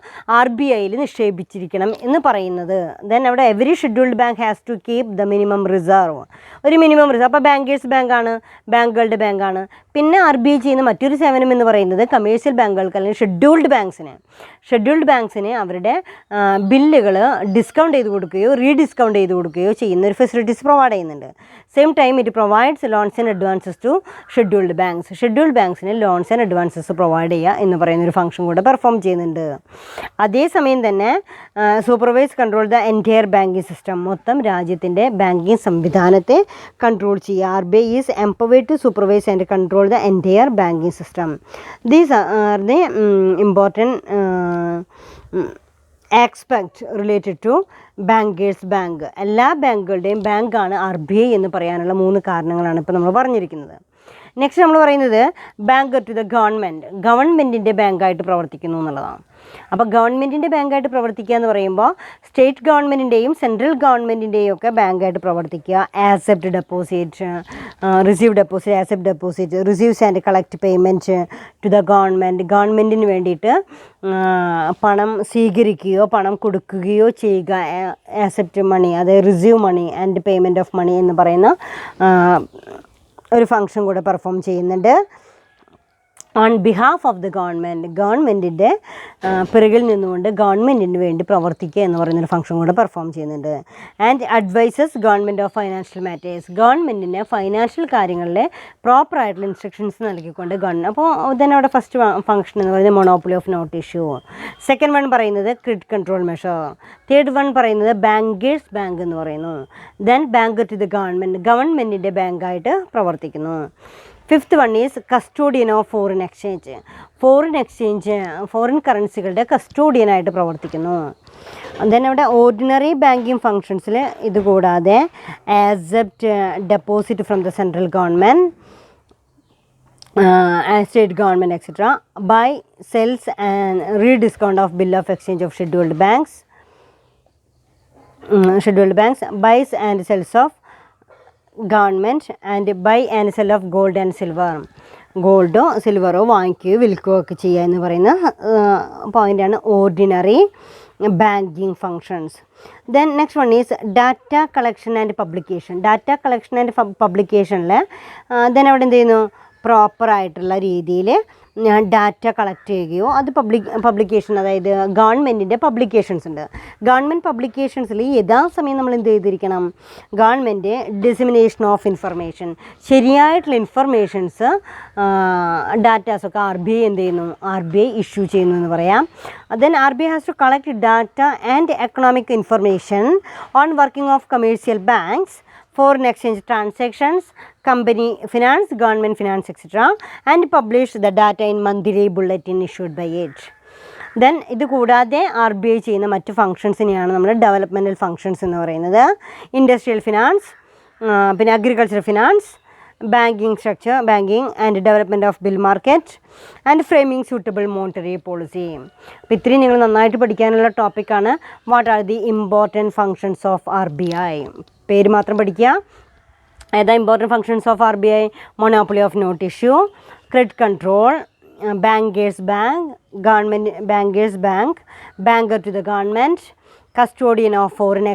RBIയിൽ നിക്ഷേപിച്ചിരിക്കണം എന്ന് പറയുന്നത്. ദെൻ അവിടെ every scheduled bank has to keep the minimum reserve, ഒരു മിനിമം റിസർവ്. അപ്പോൾ ബാങ്കേഴ്സ് ബാങ്കാണ്, ബാങ്കുകളുടെ ബാങ്കാണ്. പിന്നെ RBI ചെയ്യുന്ന മറ്റൊരു സേവനം എന്ന് പറയുന്നത് കമേഴ്ഷ്യൽ ബാങ്കുകൾക്ക് അല്ലെങ്കിൽ ഷെഡ്യൂൾഡ് ബാങ്ക്സിന് അവരുടെ ബില്ലുകൾ ഡിസ്കൗണ്ട് ചെയ്ത് കൊടുക്കുകയോ റീഡിസ്കൗണ്ട് ചെയ്ത് കൊടുക്കുകയോ ചെയ്യുന്ന ഒരു ഫെസിലിറ്റീസ് പ്രൊവൈഡ് ചെയ്യുന്നുണ്ട്. Same time it provides loans and advances to scheduled ബാങ്ക്സിന് ലോൺസ് ആൻഡ് അഡ്വാൻസസ് പ്രൊവൈഡ് ചെയ്യുക എന്ന് പറയുന്ന ഒരു ഫംഗ്ഷൻ കൂടെ പെർഫോം ചെയ്യുന്നുണ്ട്. അതേസമയം തന്നെ supervise control the entire banking system, മൊത്തം രാജ്യത്തിൻ്റെ ബാങ്കിങ് സംവിധാനത്തെ കൺട്രോൾ ചെയ്യുക. RBI is empowered to supervise and control the entire banking system. These are the important aspects related to bankers bank. എല്ലാ ബാങ്കുകളുടെയും ബാങ്കാണ് RBI എന്ന് പറയാനുള്ള 3 കാരണങ്ങളാണ് ഇപ്പോൾ നമ്മൾ പറഞ്ഞിരിക്കുന്നത്. നെക്സ്റ്റ് നമ്മൾ പറയുന്നത് ബാങ്കർ ടു ദ ഗവൺമെൻറ്റിൻ്റെ ബാങ്കായിട്ട് പ്രവർത്തിക്കുന്നു എന്നുള്ളതാണ്. അപ്പോൾ ഗവൺമെൻറ്റിൻ്റെ ബാങ്കായിട്ട് പ്രവർത്തിക്കുക എന്ന് പറയുമ്പോൾ സ്റ്റേറ്റ് ഗവൺമെൻറ്റിൻ്റെയും സെൻട്രൽ ഗവൺമെൻറ്റിൻ്റെയും ഒക്കെ ബാങ്കായിട്ട് പ്രവർത്തിക്കുക. Accept deposit, receive deposit, accept deposit, receives and collect payment to the ഗവൺമെൻറ്റിന് വേണ്ടിയിട്ട് പണം സ്വീകരിക്കുകയോ പണം കൊടുക്കുകയോ ചെയ്യുക. ആക്സെപ്റ്റ് മണി, അതായത് receive money and payment of money എന്ന് പറയുന്ന ഒരു ഫംഗ്ഷൻ കൂടെ പെർഫോം ചെയ്യുന്നുണ്ട്. ഓൺ ബിഹാഫ് ഓഫ് ദ ഗവൺമെൻറ്റിൻ്റെ പിറകിൽ നിന്നുകൊണ്ട് ഗവൺമെൻറ്റിന് വേണ്ടി പ്രവർത്തിക്കുക എന്ന് പറയുന്നൊരു ഫംഗ്ഷൻ കൂടെ പെർഫോം ചെയ്യുന്നുണ്ട്. And advises government of financial matters, ഗവൺമെൻറ്റിന് ഫൈനാൻഷ്യൽ കാര്യങ്ങളിലെ പ്രോപ്പറായിട്ടുള്ള ഇൻസ്ട്രക്ഷൻസ് നൽകിക്കൊണ്ട് അപ്പോൾ തന്നെ അവിടെ ഫസ്റ്റ് ഫംഗ്ഷൻ എന്ന് പറയുന്നത് monopoly of note issue. Second one പറയുന്നത് credit control measure. Third one പറയുന്നത് ബാങ്കേഴ്സ് ബാങ്ക് എന്ന് പറയുന്നു. ദെൻ ബാങ്കർ ടു ദ ഗവൺമെൻറ്റിൻ്റെ ബാങ്കായിട്ട് പ്രവർത്തിക്കുന്നു. Fifth one is custodian of foreign exchange, foreign കറൻസികളുടെ കസ്റ്റോഡിയനായിട്ട് പ്രവർത്തിക്കുന്നു. ദെൻ അവിടെ ഓർഡിനറി ബാങ്കിങ് ഫങ്ഷൻസിൽ ഇതുകൂടാതെ accept deposit from the central government, state government etcetera, buy sells and rediscount of bill of exchange of scheduled banks, buys and sells of government and buy and sell of gold and silver. ഗോൾഡോ സിൽവറോ വാങ്ങിക്കുകയോ വിൽക്കുകയോ ഒക്കെ ചെയ്യുക എന്ന് പറയുന്ന പോയിൻ്റാണ് ordinary banking functions. Then next one is data collection and publication. Data collection and പബ്ലിക്കേഷനിൽ ദെൻ അവിടെ എന്ത് ചെയ്യുന്നു, പ്രോപ്പറായിട്ടുള്ള രീതിയിൽ ഡാറ്റ കളക്ട് ചെയ്യുകയോ അത് പബ്ലിക്കേഷൻ, അതായത് ഗവൺമെൻറ്റിൻ്റെ പബ്ലിക്കേഷൻസ് ഉണ്ട്. ഗവൺമെൻറ് പബ്ലിക്കേഷൻസിൽ യഥാസമയം നമ്മൾ എന്ത് ചെയ്തിരിക്കണം, ഗവൺമെൻറ് ഡിസിമിനേഷൻ ഓഫ് ഇൻഫർമേഷൻ, ശരിയായിട്ടുള്ള ഇൻഫർമേഷൻസ് ഡാറ്റാസൊക്കെ RBI എന്ത് ചെയ്യുന്നു, RBI ഇഷ്യൂ ചെയ്യുന്നു എന്ന് പറയാം. Then RBI has to collect data and economic information on working of commercial banks, foreign exchange transactions, company finance, government finance, etc. and publish the data in monthly bulletin issued by it. Then ഇത് കൂടാതെ RBI ചെയ്യുന്ന മറ്റ് ഫങ്ഷൻസിനെയാണ് നമ്മൾ ഡെവലപ്മെൻറ്റൽ ഫങ്ഷൻസ് എന്ന് പറയുന്നത്. ഇൻഡസ്ട്രിയൽ ഫിനാൻസ്, പിന്നെ agriculture finance, banking structure, banking and development of bill market and framing suitable monetary policy. അപ്പോൾ ഇത്രയും നിങ്ങൾ നന്നായിട്ട് പഠിക്കാനുള്ള ടോപ്പിക്കാണ് what are the important functions of RBI. പേര് മാത്രം പഠിക്കുക. ഏതാ important functions of RBI? Monopoly of note issue, credit control, banker's bank, government banker's bank, banker to the government, custodian of foreign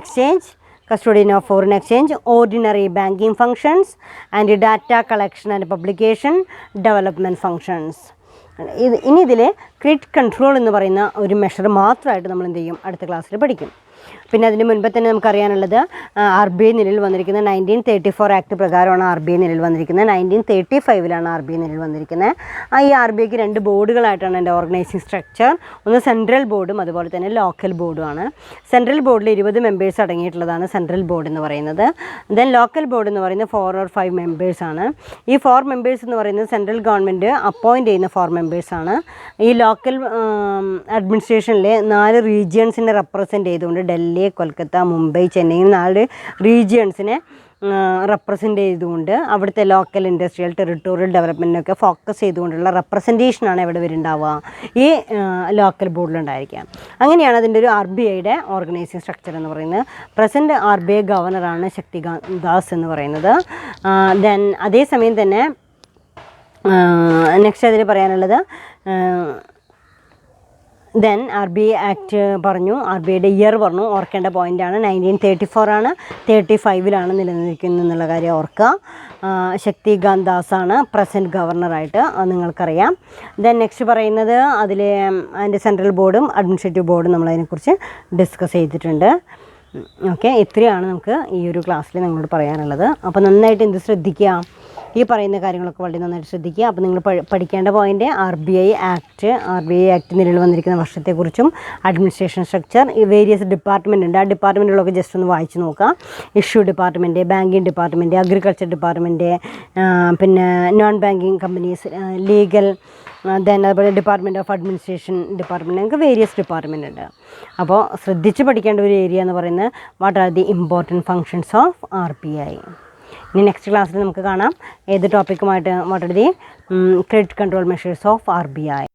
exchange, ordinary banking functions and data collection and publication, development functions. ഇനി ഇതിൽ ക്രെഡിറ്റ് കൺട്രോൾ എന്ന് പറയുന്ന ഒരു മെഷർ മാത്രമായിട്ട് നമ്മൾ എന്ത് ചെയ്യും, അടുത്ത ക്ലാസ്സിൽ പഠിക്കും. പിന്നെ അതിന് മുൻപ് തന്നെ നമുക്കറിയാനുള്ളത് RBI നിലവിൽ വന്നിരിക്കുന്നത് 1934 ആക്ട് പ്രകാരമാണ് RBI നിലവിൽ വന്നിരിക്കുന്നത്. 1935 RBI നിലവിൽ വന്നിരിക്കുന്നത്. ഈ RBIക്ക് 2 ബോർഡുകളായിട്ടാണ് എൻ്റെ ഓർഗനൈസിങ് സ്ട്രക്ചർ. ഒന്ന് സെൻട്രൽ ബോർഡും അതുപോലെ തന്നെ ലോക്കൽ ബോർഡുമാണ്. സെൻട്രൽ ബോർഡിൽ 20 മെമ്പേഴ്സ് അടങ്ങിയിട്ടുള്ളതാണ് സെൻട്രൽ ബോർഡ് എന്ന് പറയുന്നത്. ദെൻ ലോക്കൽ ബോർഡ് എന്ന് പറയുന്നത് 4 or 5 മെമ്പേഴ്സാണ്. ഈ 4 മെമ്പേഴ്സ് എന്ന് പറയുന്നത് സെൻട്രൽ ഗവൺമെൻറ് അപ്പോയിൻറ്റ് ചെയ്യുന്ന 4 മെമ്പേഴ്സാണ്. ഈ ലോക്കൽ അഡ്മിനിസ്ട്രേഷനിലെ 4 റീജിയൻസിനെ റെപ്രസെൻറ്റ് ചെയ്തുകൊണ്ട് ഡൽഹി, കൊൽക്കത്ത, മുംബൈ, ചെന്നൈ 4 റീജിയൻസിനെ റെപ്രസെൻ്റ് ചെയ്തുകൊണ്ട് അവിടുത്തെ ലോക്കൽ ഇൻഡസ്ട്രിയൽ ടെറിട്ടോറിയൽ ഡെവലപ്മെൻറ്റിനൊക്കെ ഫോക്കസ് ചെയ്തുകൊണ്ടുള്ള റെപ്രസെൻറ്റേഷനാണ് ഇവിടെ വരുന്നുണ്ടാവുക, ഈ ലോക്കൽ ബോർഡിലുണ്ടായിരിക്കുക. അങ്ങനെയാണ് അതിൻ്റെ ഒരു RBIയുടെ ഓർഗനൈസിങ് സ്ട്രക്ചർ എന്ന് പറയുന്നത്. പ്രസൻറ്റ് RBI ഗവർണറാണ് ശക്തികാന്ത് ദാസ് എന്ന് പറയുന്നത്. ദെൻ അതേസമയം തന്നെ നെക്സ്റ്റ് അതിൽ പറയാനുള്ളത് ദെൻ RBI ആക്ട് പറഞ്ഞു, RBIയുടെ ഇയർ പറഞ്ഞു, ഓർക്കേണ്ട പോയിൻ്റാണ്. 1934 35 നിലനിൽക്കുന്നത് എന്നുള്ള കാര്യം ഓർക്കുക. ശക്തികാന്ത് ദാസാണ് പ്രസൻറ്റ് ഗവർണറായിട്ട്, നിങ്ങൾക്കറിയാം. ദെൻ നെക്സ്റ്റ് പറയുന്നത് അതിൽ അതിൻ്റെ സെൻട്രൽ ബോർഡും അഡ്മിനിസ്ട്രേറ്റീവ് ബോർഡും നമ്മളതിനെക്കുറിച്ച് ഡിസ്കസ് ചെയ്തിട്ടുണ്ട്. ഓക്കെ, ഇത്രയാണ് നമുക്ക് ഈ ഒരു ക്ലാസ്സിൽ നിങ്ങളോട് പറയാനുള്ളത്. അപ്പോൾ നന്നായിട്ട് എന്ത് ശ്രദ്ധിക്കുക, ഈ പറയുന്ന കാര്യങ്ങളൊക്കെ വളരെ നന്നായിട്ട് ശ്രദ്ധിക്കുക. അപ്പോൾ നിങ്ങൾ പഠിക്കേണ്ട പോയിൻ്റ് RBI ആക്ട് നിലവിൽ വന്നിരിക്കുന്ന വർഷത്തെക്കുറിച്ചും അഡ്മിനിസ്ട്രേഷൻ സ്ട്രക്ചർ, ഈ വേരിയസ് ഡിപ്പാർട്ട്മെൻ്റ് ഉണ്ട്, ആ ഡിപ്പാർട്ട്മെൻറ്റുകളൊക്കെ ജസ്റ്റ് ഒന്ന് വായിച്ച് നോക്കുക. Issue department, banking department, agriculture department, പിന്നെ non banking companies, legal, then അതുപോലെ ഡിപ്പാർട്ട്മെൻറ്റ് ഓഫ് അഡ്മിനിസ്ട്രേഷൻ ഡിപ്പാർട്ട്മെൻറ്റ്, നമുക്ക് വേരിയസ് ഡിപ്പാർട്ട്മെൻറ്റ് ഉണ്ട്. അപ്പോൾ ശ്രദ്ധിച്ച് പഠിക്കേണ്ട ഒരു ഏരിയ എന്ന് പറയുന്നത് what are the important functions of RBI. ഇനി നെക്സ്റ്റ് ക്ലാസ്സിൽ നമുക്ക് കാണാം ഏത് ടോപ്പിക്കുമായിട്ട്, what are the credit control measures of RBI.